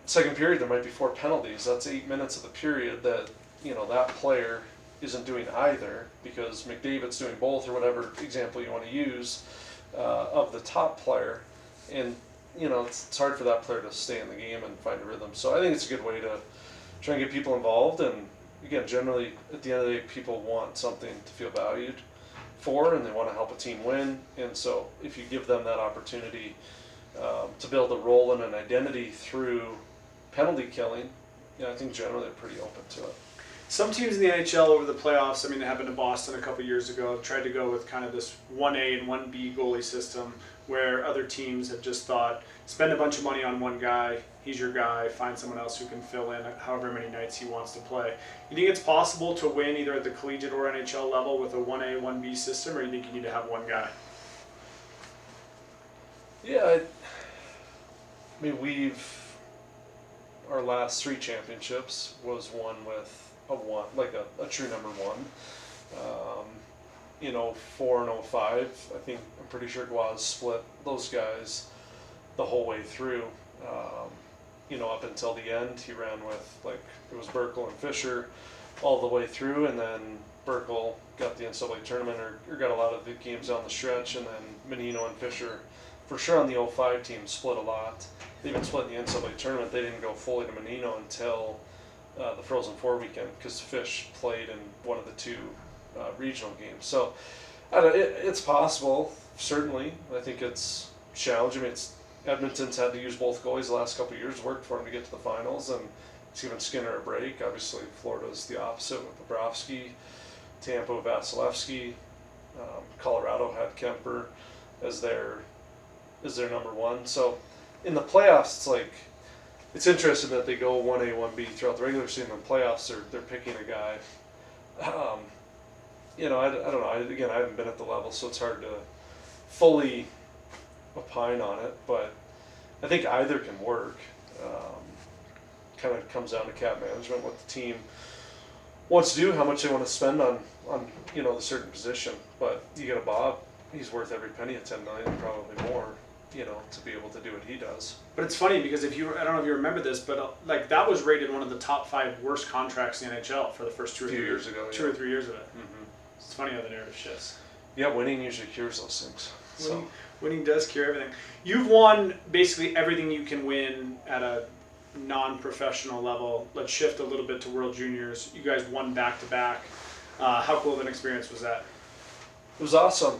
second period, there might be 4 penalties. That's 8 minutes of the period that, that player isn't doing either, because McDavid's doing both, or whatever example you want to use, of the top player. And, it's hard for that player to stay in the game and find a rhythm. So I think it's a good way to try and get people involved. And again, generally, at the end of the day, people want something to feel valued for, and they want to help a team win. And so if you give them that opportunity to build a role and an identity through penalty killing, I think generally they're pretty open to it. Some teams in the NHL over the playoffs, it happened in Boston a couple years ago, have tried to go with kind of this 1A and 1B goalie system, where other teams have just thought, spend a bunch of money on one guy, he's your guy, find someone else who can fill in however many nights he wants to play. You think it's possible to win either at the collegiate or NHL level with a 1A, 1B system, or you think you need to have one guy? Yeah, our last 3 championships was won with a true number 1. 4 and 05, I'm pretty sure Guaz split those guys the whole way through. Up until the end, he ran with, it was Burkle and Fisher all the way through, and then Burkle got the NCAA tournament or got a lot of the games down the stretch, and then Menino and Fisher, for sure on the 05 team, split a lot. They even split in the NCAA tournament. They didn't go fully to Menino until the Frozen Four weekend because Fish played in one of the two regional games. So it's possible, certainly. I think it's challenging. Edmonton's had to use both goalies the last couple of years. Worked for him to get to the finals, and it's given Skinner a break. Obviously, Florida's the opposite with Bobrovsky, Tampa with Vasilevsky. Colorado had Kemper as their number one. So in the playoffs, it's interesting that they go 1A, 1B throughout the regular season. In the playoffs, they're picking a guy. I don't know. I haven't been at the level, so it's hard to fully opine on it. But I think either can work. Kind of comes down to cap management, what the team wants to do, how much they want to spend on the certain position. But you got a Bob, he's worth every penny of $10 million, probably more, to be able to do what he does. But it's funny because I don't know if you remember this, but that was rated one of the top 5 worst contracts in the NHL for the first 2 or 3 years ago. 2 or 3 years of it. Mm-hmm. It's funny how the narrative shifts. Yeah, winning usually cures those things. Winning does cure everything. You've won basically everything you can win at a non-professional level. Let's shift a little bit to World Juniors. You guys won back-to-back. How cool of an experience was that? It was awesome.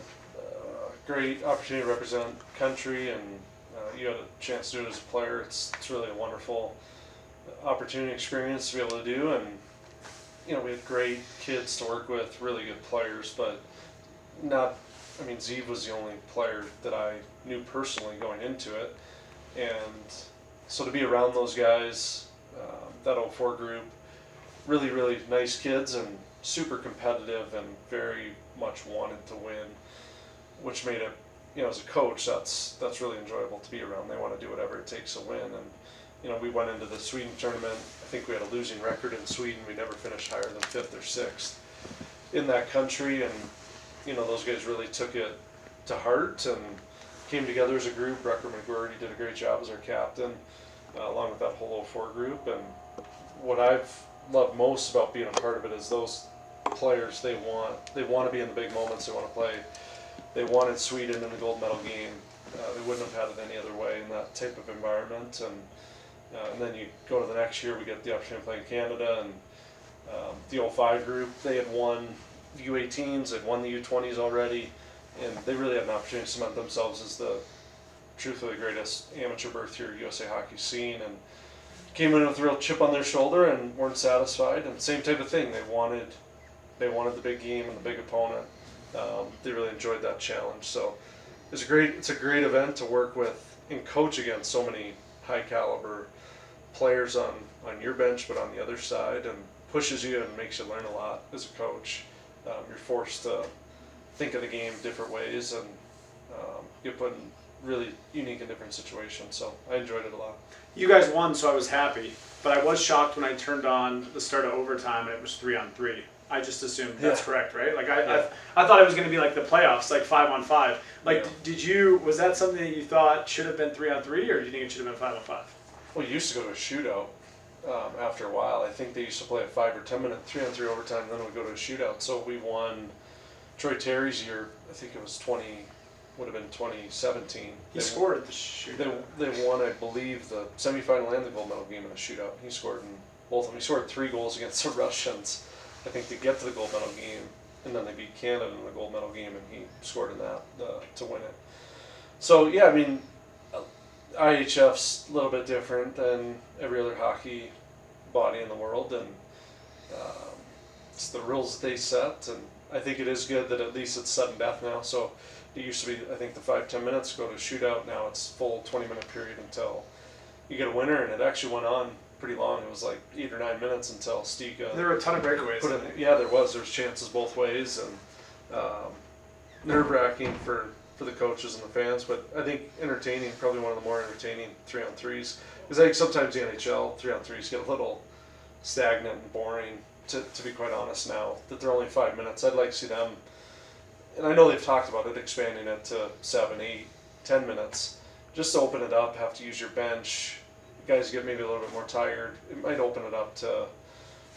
Great opportunity to represent country, and you had a chance to do it as a player. It's really a wonderful opportunity experience to be able to do, and we had great kids to work with, really good players, but Zeev was the only player that I knew personally going into it, and so to be around those guys, that 04 group, really, really nice kids and super competitive and very much wanted to win, which made it, as a coach, that's really enjoyable to be around. They want to do whatever it takes to win. And, we went into the Sweden tournament. I think we had a losing record in Sweden. We never finished higher than 5th or 6th in that country. And, those guys really took it to heart and came together as a group. Rucker McGuirty did a great job as our captain, along with that whole 04 group. And what I've loved most about being a part of it is those players, they want to be in the big moments. They want to play. They wanted Sweden in the gold medal game. They wouldn't have had it any other way in that type of environment. And then you go to the next year, we get the opportunity to play in Canada. And the 05 group, they had won the U18s, they'd won the U20s already, and they really had an opportunity to cement themselves as the truthfully greatest amateur berth here USA hockey scene, and came in with a real chip on their shoulder and weren't satisfied. And same type of thing, they wanted the big game and the big opponent. They really enjoyed that challenge. So it's a great event to work with and coach against so many high caliber players on your bench, but on the other side, and pushes you and makes you learn a lot as a coach. You're forced to think of the game different ways, and get put in really unique and different situations. So I enjoyed it a lot. You guys won, so I was happy, but I was shocked when I turned on the start of overtime and it was 3-on-3. I just assumed that's correct, right? I thought it was going to be like the playoffs, like 5-on-5. Was that something that you thought should have been 3-on-3, or do you think it should have been 5-on-5? Well, you used to go to a shootout after a while. I think they used to play a 5 or 10 minute 3-on-3 overtime, then we'd go to a shootout. So we won Troy Terry's year, I think it was 2017. He scored at the shootout. They won, I believe, the semifinal and the gold medal game in a shootout. He scored in both of them. He scored 3 goals against the Russians, I think, to get to the gold medal game, and then they beat Canada in the gold medal game, and he scored in that to win it. So yeah, IHF's a little bit different than every other hockey body in the world, and it's the rules that they set, and I think it is good that at least it's sudden death now. So it used to be, I think, the 5-10 minutes go to shootout. Now it's full 20-minute period until you get a winner, and it actually went on pretty long. It was like 8 or 9 minutes until Stika. There were a ton of breakaways. Yeah, there was. There's chances both ways, and nerve-wracking for the coaches and the fans, but I think entertaining, probably one of the more entertaining 3-on-3s. Because I think sometimes the NHL 3-on-3s get a little stagnant and boring, to be quite honest now, that they're only 5 minutes. I'd like to see them, and I know they've talked about it, expanding it to 7, 8, 10 minutes, just to open it up, have to use your bench. Guys get maybe a little bit more tired. It might open it up to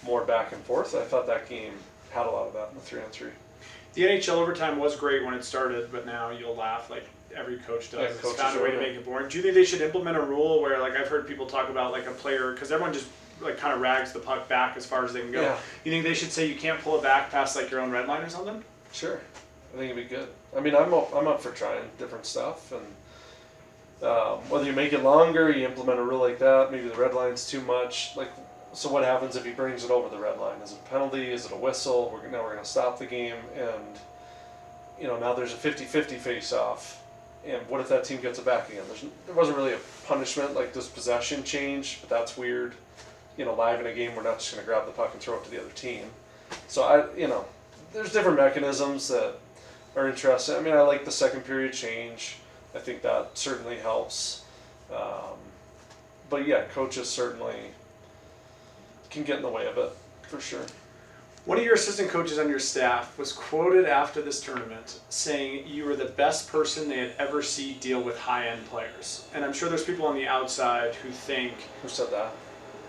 more back and forth. I thought that game had a lot of that in the 3-on-3. The NHL overtime was great when it started, but now you'll laugh like every coach does. Yeah, It's coaches found a way to are, make it boring. Do you think they should implement a rule where, like, I've heard people talk about like a player, because everyone just like kind of rags the puck back as far as they can go. Yeah. You think they should say you can't pull it back past like your own red line or something? Sure, I think it'd be good. I mean, I'm up for trying different stuff, and whether you make it longer, you implement a rule like that. Maybe the red line's too much. Like, so what happens if he brings it over the red line? Is it a penalty? Is it a whistle? Now we're going to stop the game, and now there's a 50-50 face-off. And what if that team gets it back again? There wasn't really a punishment. Like, does possession change? But that's weird. Live in a game, we're not just going to grab the puck and throw it to the other team. So there's different mechanisms that are interesting. I mean, I like the second period change. I think that certainly helps. But yeah, coaches certainly can get in the way of it, for sure. One of your assistant coaches on your staff was quoted after this tournament saying you were the best person they had ever seen deal with high-end players. And I'm sure there's people on the outside who think... Who said that?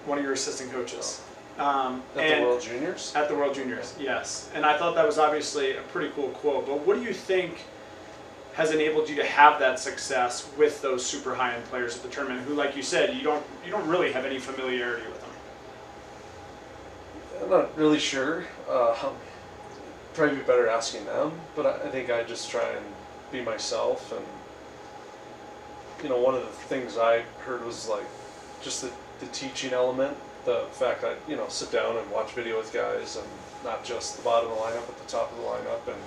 One of your assistant coaches. At the World Juniors? At the World Juniors, yes. And I thought that was obviously a pretty cool quote. But what do you think has enabled you to have that success with those super high-end players at the tournament who, like you said, you don't really have any familiarity with them? I'm not really sure. Probably be better asking them, but I think I just try and be myself. And one of the things I heard was like just the teaching element, the fact that sit down and watch video with guys, and not just the bottom of the lineup, but the top of the lineup. And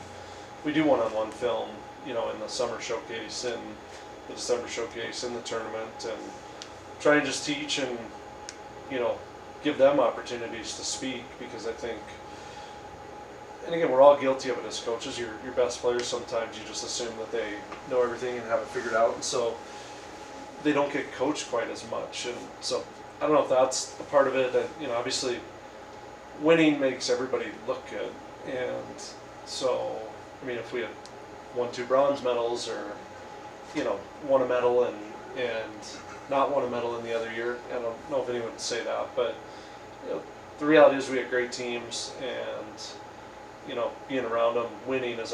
we do one-on-one film, in the summer showcase and the December showcase in the tournament, and try and just teach and give them opportunities to speak, because I think, and again, we're all guilty of it as coaches. Your best players, sometimes you just assume that they know everything and have it figured out, and so they don't get coached quite as much. And so I don't know if that's a part of it. And obviously, winning makes everybody look good, and so I mean, if we had won 2 bronze medals, or won a medal and not won a medal in the other year, I don't know if anyone would say that, but the reality is we had great teams, and being around them, winning is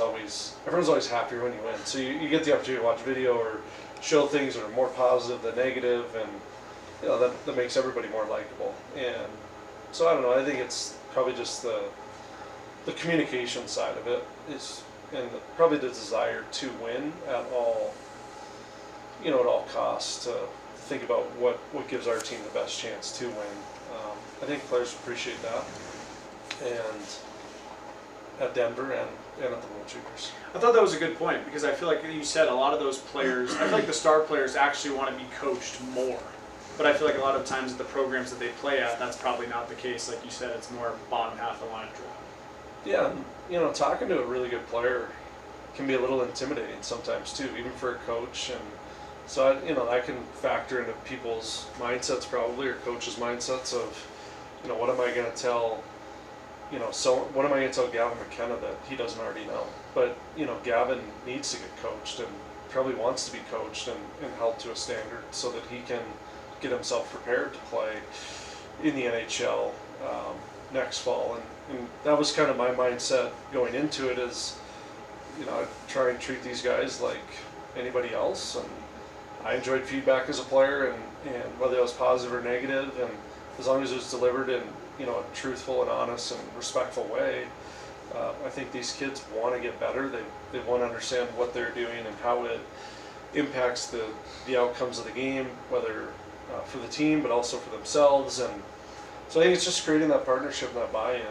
everyone's always happier when you win. So you get the opportunity to watch video or show things that are more positive than negative, and that makes everybody more likable. And so I don't know, I think it's probably just the communication side of it is, and probably the desire to win at all costs, to think about what gives our team the best chance to win. I think players appreciate that, and at Denver and at the World Juniors. I thought that was a good point, because I feel like you said a lot of those players, I feel like the star players actually want to be coached more. But I feel like a lot of times at the programs that they play at, that's probably not the case. Like you said, it's more bottom half of the line driven. Yeah, and talking to a really good player can be a little intimidating sometimes too, even for a coach. And so I can factor into people's mindsets probably, or coaches' mindsets of, what am I going to tell, what am I going to tell Gavin McKenna that he doesn't already know? But Gavin needs to get coached, and probably wants to be coached and held to a standard, so that he can get himself prepared to play in the NHL next fall. And that was kind of my mindset going into it, is I try and treat these guys like anybody else, and I enjoyed feedback as a player, and whether it was positive or negative, and as long as it was delivered in a truthful and honest and respectful way, I think these kids want to get better. They want to understand what they're doing and how it impacts the outcomes of the game, whether for the team, but also for themselves. And so I think it's just creating that partnership and that buy-in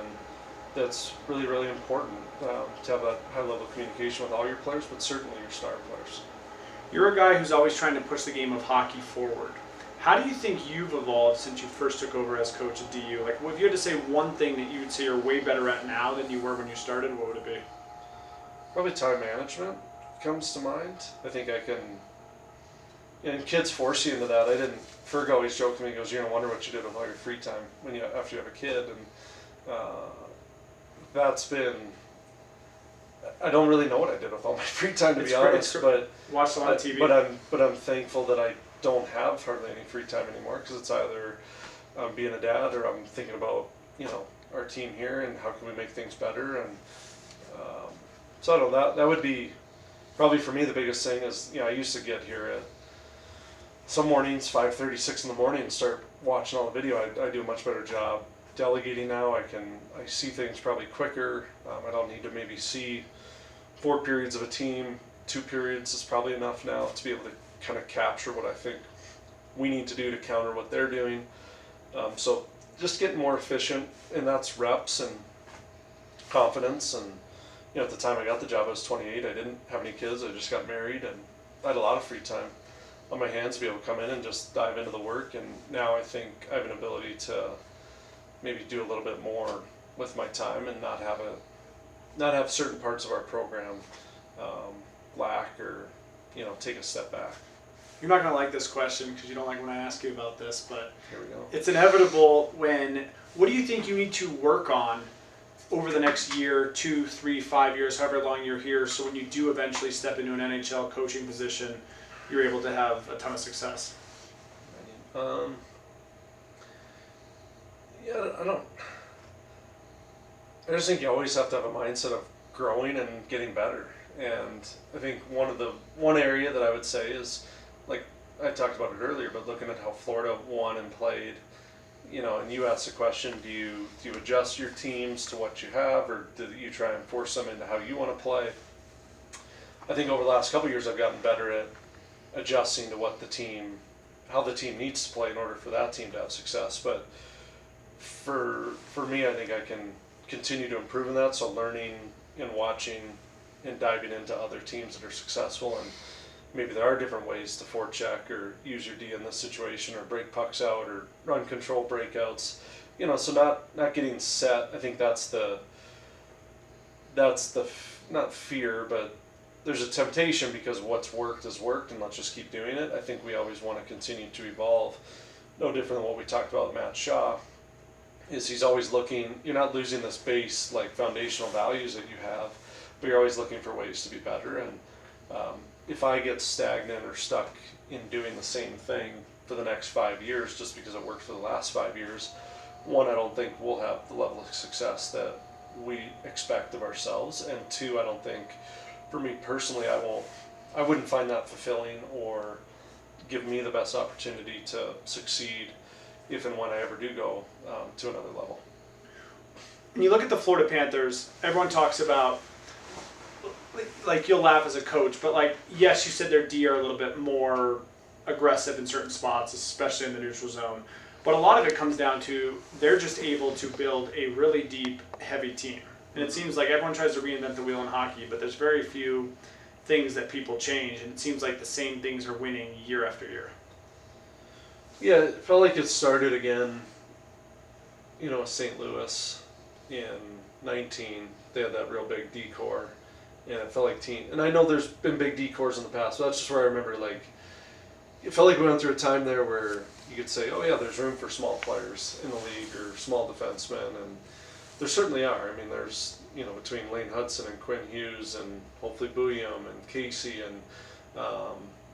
that's really, really important, to have that high level of communication with all your players, but certainly your star players. You're a guy who's always trying to push the game of hockey forward. How do you think you've evolved since you first took over as coach at DU? Like, if you had to say one thing that you would say you're way better at now than you were when you started, what would it be? Probably time management comes to mind. I think I can, and kids force you into that. Ferg always joked to me, he goes, you're going to wonder what you did with all your free time after you have a kid. And that's been, I don't really know what I did with all my free time, to be honest. But watched a lot of TV. But I'm thankful that I don't have hardly any free time anymore, because it's either I'm being a dad, or I'm thinking about our team here and how can we make things better. And so I don't know, that would be probably for me the biggest thing is, I used to get here at some mornings 5:30, 6 in the morning and start watching all the video. I do a much better job delegating now. I see things probably quicker. I don't need to maybe see 4 periods of a team. 2 periods is probably enough now to be able to kind of capture what I think we need to do to counter what they're doing. So just getting more efficient, and that's reps and confidence. And at the time I got the job, I was 28. I didn't have any kids. I just got married, and I had a lot of free time on my hands to be able to come in and just dive into the work. And now I think I have an ability to maybe do a little bit more with my time and not have certain parts of our program lack or take a step back. You're not going to like this question because you don't like when I ask you about this, but here we go. It's inevitable what do you think you need to work on over the next year, 2, 3, 5 years, however long you're here, so when you do eventually step into an NHL coaching position, you're able to have a ton of success? I just think you always have to have a mindset of growing and getting better. And I think one area that I would say is, like I talked about it earlier, but looking at how Florida won and played, and you asked the question, do you adjust your teams to what you have, or do you try and force them into how you want to play? I think over the last couple of years I've gotten better at adjusting to how the team needs to play in order for that team to have success. But for me, I think I can continue to improve in that. So learning and watching and diving into other teams that are successful, and maybe there are different ways to forecheck or use your D in this situation, or break pucks out, or run control breakouts. So not getting set. I think that's the not fear, but there's a temptation because what's worked has worked, and let's just keep doing it. I think we always want to continue to evolve. No different than what we talked about with Matt Shaw. Is he's always looking. You're not losing this base foundational values that you have, but you're always looking for ways to be better. And if I get stagnant or stuck in doing the same thing for the next 5 years just because it worked for the last 5 years, one, I don't think we'll have the level of success that we expect of ourselves, and 2, I don't think, for me personally, I wouldn't find that fulfilling or give me the best opportunity to succeed if and when I ever do go to another level. When you look at the Florida Panthers, everyone talks about, you'll laugh as a coach, but yes, you said their D are a little bit more aggressive in certain spots, especially in the neutral zone. But a lot of it comes down to they're just able to build a really deep, heavy team. And it seems like everyone tries to reinvent the wheel in hockey, but there's very few things that people change, and it seems like the same things are winning year after year. Yeah, it felt like it started again, St. Louis in 19. They had that real big D-core. And it felt like and I know there's been big D-cores in the past, but that's just where I remember, it felt like we went through a time there where you could say, oh yeah, there's room for small players in the league or small defensemen, and there certainly are. I mean, there's, between Lane Hudson and Quinn Hughes and hopefully Bouillon and Casey and,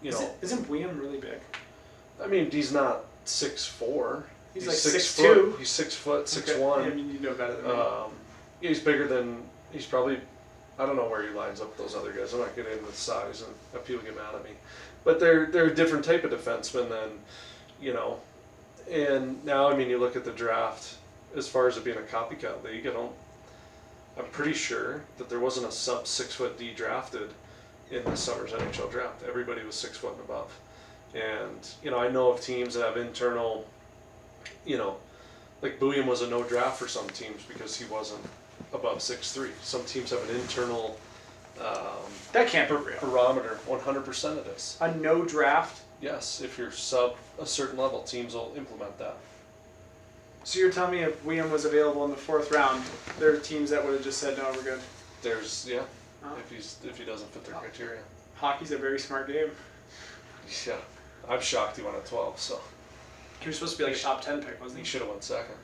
Isn't Bouillon really big? I mean, he's not 6'4". He's like 6'2". He's 6 foot, 6'1". Okay. I mean, you know better than me. He's bigger he's probably, I don't know where he lines up with those other guys. I'm not getting into the size, and people get mad at me. But they're a different type of defenseman than, and now, I mean, you look at the draft, as far as it being a copycat league, I'm pretty sure that there wasn't a sub 6 foot D drafted in this summer's NHL draft. Everybody was 6 foot and above. And, I know of teams that have internal, Bouillon was a no draft for some teams because he wasn't above 6'3". Some teams have an internal that can't be real. barometer. 100% it is. A no draft? Yes, if you're sub a certain level, teams will implement that. So you're telling me if William was available in the 4th round, there are teams that would have just said, no, we're good? There's, yeah, if he doesn't fit their criteria. Hockey's a very smart game. Yeah, I'm shocked he went at 12, so. He was supposed to be a top 10 pick, wasn't he? He should have went second.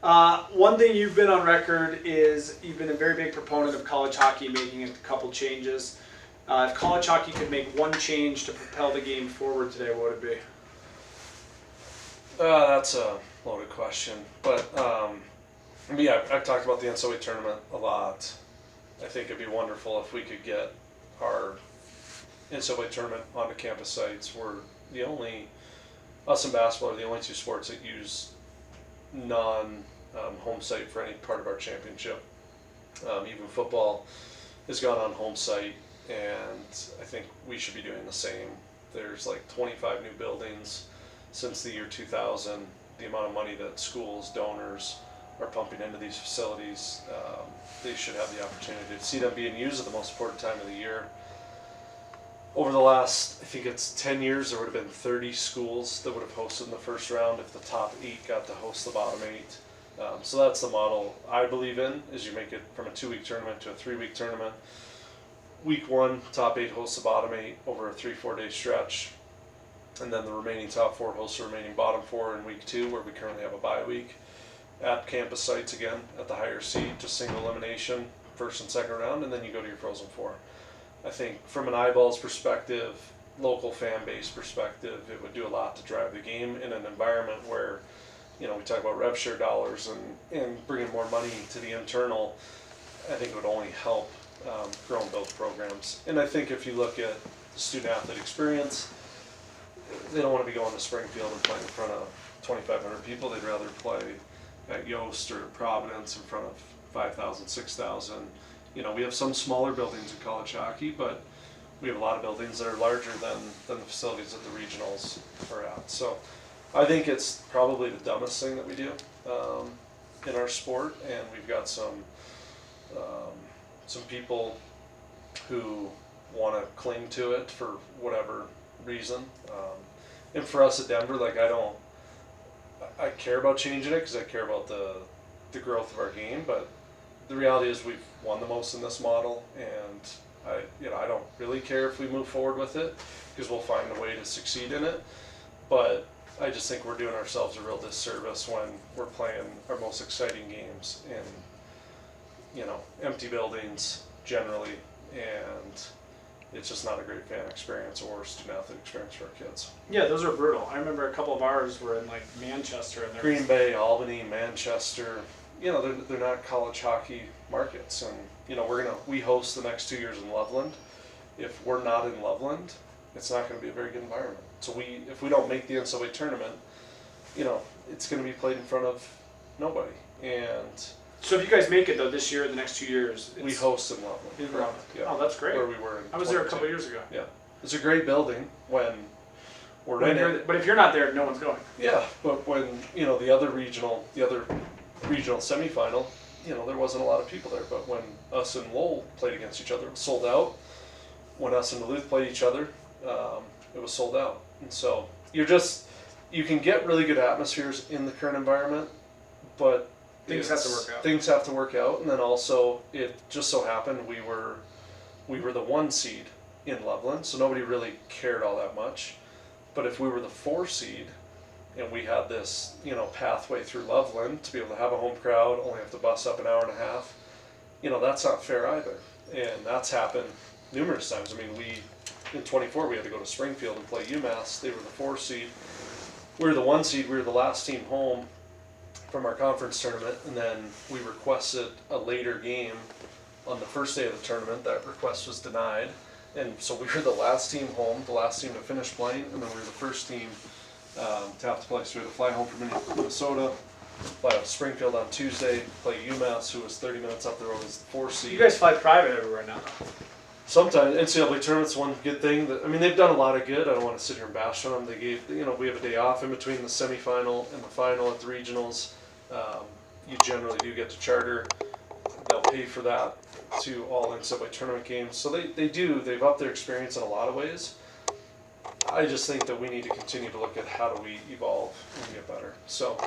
One thing you've been on record is you've been a very big proponent of college hockey making a couple changes. If college hockey could make one change to propel the game forward today, what would it be? That's a loaded question, but I mean, yeah, I've talked about the NCAA tournament a lot. I think it'd be wonderful if we could get our NCAA tournament onto campus sites. Us and basketball are the only two sports that use non-home site for any part of our championship. Even football has gone on home site, and I think we should be doing the same. There's like 25 new buildings since the year 2000. The amount of money that schools, donors are pumping into these facilities, they should have the opportunity to see them being used at the most important time of the year. Over the last, I think it's 10 years, there would have been 30 schools that would have hosted in the first round if the top 8 got to host the bottom 8. So that's the model I believe in, is you make it from a 2-week tournament to a 3-week tournament. Week 1, top 8 hosts the bottom 8 over a 3-4 day stretch. And then the remaining top 4 hosts the remaining bottom 4 in week 2, where we currently have a bye week. At campus sites again, at the higher seed, just single elimination, first and second round, and then you go to your Frozen Four. I think from an eyeballs perspective, local fan base perspective, it would do a lot to drive the game in an environment where, we talk about rev share dollars and bringing more money to the internal. I think it would only help grow and build programs. And I think if you look at the student athlete experience, they don't want to be going to Springfield and playing in front of 2,500 people. They'd rather play at Yost or Providence in front of 5,000, 6,000. We have some smaller buildings in college hockey, but we have a lot of buildings that are larger than the facilities that the regionals are at. So I think it's probably the dumbest thing that we do in our sport, and we've got some people who want to cling to it for whatever reason. And for us at Denver, I care about changing it because I care about the growth of our game, but the reality is we've won the most in this model, and I don't really care if we move forward with it because we'll find a way to succeed in it. But I just think we're doing ourselves a real disservice when we're playing our most exciting games in empty buildings generally, and it's just not a great fan experience or student athlete experience for our kids. Yeah, those are brutal. I remember a couple of ours were in like Manchester and Green Bay, Albany, Manchester. They're not college hockey markets, and we host the next 2 years in Loveland. If we're not in Loveland, it's not going to be a very good environment. So if we don't make the NCAA tournament, it's going to be played in front of nobody. And so if you guys make it though this year, the next 2 years, we host in Loveland. In Loveland. Yeah. Oh, that's great. Where we were. I was there a couple of years ago. Yeah, it's a great building when we're in it. But if you're not there, no one's going. Yeah, but when the other regional semifinal, there wasn't a lot of people there. But when us and Lowell played against each other, it was sold out. When us and Duluth played each other, it was sold out. And so you can get really good atmospheres in the current environment, but things have to work out. Things have to work out, and then also it just so happened we were the 1 seed in Loveland, so nobody really cared all that much. But if we were the 4 seed and we had this pathway through Loveland to be able to have a home crowd, only have to bus up an hour and a half, that's not fair either. And that's happened numerous times. I mean, in 24 we had to go to Springfield and play UMass. They were the 4 seed. We were the 1 seed. We were the last team home from our conference tournament, and then we requested a later game on the first day of the tournament. That request was denied, and so we were the last team home, the last team to finish playing, and then we were the first team to have to play. So we had to fly home from Minnesota, fly out to Springfield on Tuesday, play UMass, who was 30 minutes up the road as the 4 seed. You guys fly private everywhere now. Sometimes NCAA tournament's one good thing. They've done a lot of good. I don't want to sit here and bash on them. They gave, we have a day off in between the semifinal and the final at the regionals. You generally do get to charter. They'll pay for that to all NCAA tournament games. So they've upped their experience in a lot of ways. I just think that we need to continue to look at how do we evolve and get better. So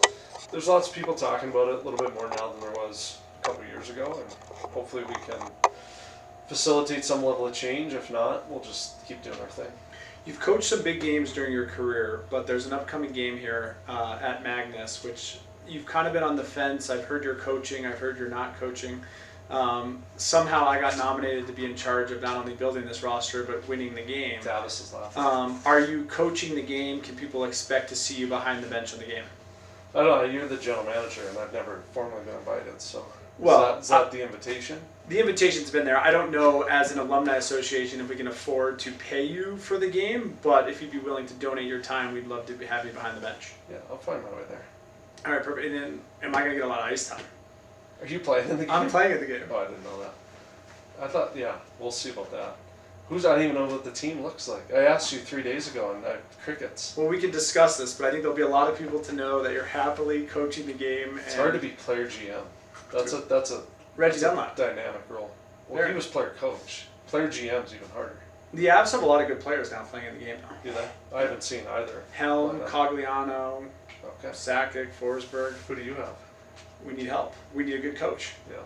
there's lots of people talking about it a little bit more now than there was a couple of years ago, and hopefully we can facilitate some level of change. If not, we'll just keep doing our thing. You've coached some big games during your career, but there's an upcoming game here at Magnus, which you've kind of been on the fence. I've heard you're coaching, I've heard you're not coaching. Somehow I got nominated to be in charge of not only building this roster, but winning the game. Davis is laughing. Are you coaching the game? Can people expect to see you behind the bench in the game? I don't know. You're the general manager, and I've never formally been invited. So, Well, is that the invitation? The invitation's been there. I don't know, as an alumni association, if we can afford to pay you for the game, but if you'd be willing to donate your time, we'd love to have you behind the bench. Yeah, I'll find my way there. All right, perfect. And then, am I going to get a lot of ice time? Are you playing in the game? I'm playing at the game. Oh, I didn't know that. I thought, yeah, we'll see about that. I don't even know what the team looks like. I asked you 3 days ago on crickets. Well, we can discuss this, but I think there'll be a lot of people to know that you're happily coaching the game. It's hard to be player GM. That's a Reggie Dunlap. Dynamic role. Well, There. he was player coach. Player GM's even harder. The Avs have a lot of good players now playing in the game now. Do they? I haven't seen either. Helm, Why not? Cogliano, Okay. Sakic, Forsberg. Who do you have? We need help. We need a good coach. Yeah.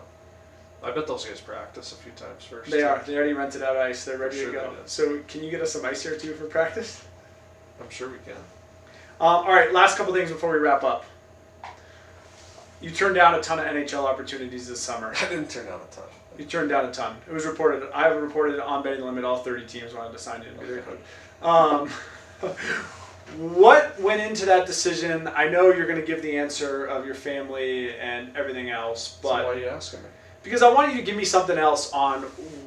I bet those guys practice a few times first. They are. They already rented out ice. They're ready Sure to go. they did. So can you get us some ice here too for practice? I'm sure we can. All right, last couple things before we wrap up. You turned down a ton of NHL opportunities this summer. I didn't turn down a ton. You turned down a ton. It was reported. I have reported on Betting the Limit. All 30 teams wanted to sign you and be their coach. What went into that decision? I know you're going to give the answer of your family and everything else, So why but are you asking me? because I want you to give me something else on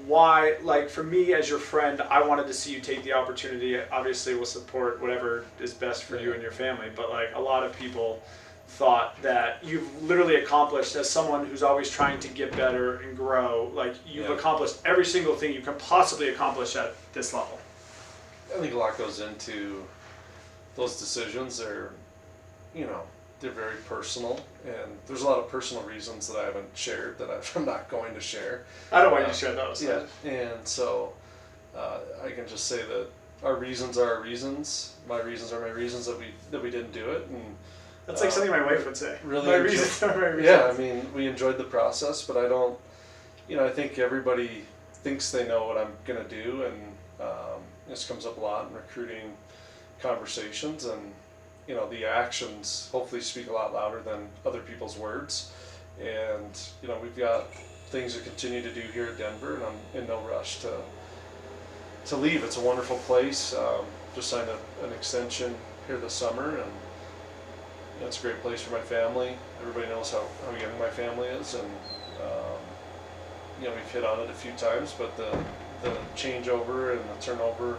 why, like for me as your friend, I wanted to see you take the opportunity. Obviously, we'll support whatever is best for you and your family, but like a lot of people thought that you've literally accomplished, as someone who's always trying to get better and grow, like you've Yeah. accomplished every single thing you can possibly accomplish at this level. I think a lot goes into those decisions. They're very personal, and there's a lot of personal reasons that I haven't shared that I'm not going to share. I don't want you to share those. Yeah, and so I can just say that our reasons are our reasons. My reasons are my reasons that we didn't do it, and That's like something my wife would say. really My enjoy- reasons are my reasons. yeah, I mean, we enjoyed the process, but I don't. I think everybody thinks they know what I'm gonna do, and this comes up a lot in recruiting conversations, and the actions hopefully speak a lot louder than other people's words. And we've got things to continue to do here at Denver, and I'm in no rush to leave. It's a wonderful place. Just signed an extension here this summer, and it's a great place for my family. Everybody knows how young my family is, and we've hit on it a few times, but the changeover and the turnover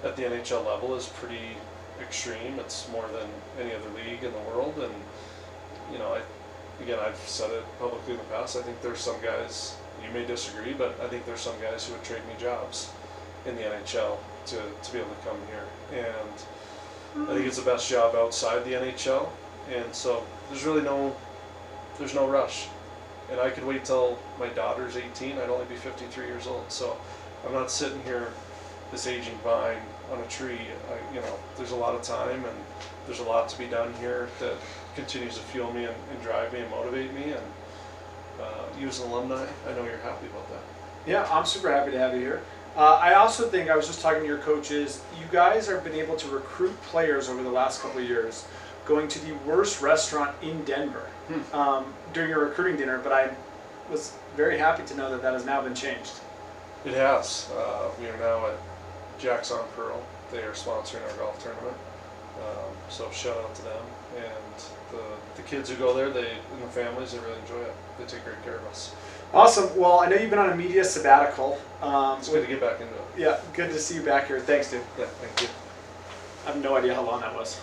at the NHL level is pretty extreme. It's more than any other league in the world, and I've said it publicly in the past. I think there's some guys, you may disagree, but I think there's some guys who would trade me jobs in the NHL to be able to come here, and I think it's the best job outside the NHL, and so there's no rush. And I could wait till my daughter's 18. I'd only be 53 years old, so I'm not sitting here this aging vine on a tree. There's a lot of time, and there's a lot to be done here that continues to fuel me and drive me and motivate me. And you as an alumni, I know you're happy about that. Yeah, I'm super happy to have you here. I also think, I was just talking to your coaches, you guys have been able to recruit players over the last couple of years, going to the worst restaurant in Denver during your recruiting dinner, but I was very happy to know that has now been changed. It has. We are now at Jack's on Pearl. They are sponsoring our golf tournament. So shout out to them. And the kids who go there, and the families, they really enjoy it. They take great care of us. Awesome. Well, I know you've been on a media sabbatical. It's good to get back into it. Yeah, good to see you back here. Thanks, dude. Yeah, thank you. I have no idea how long that was.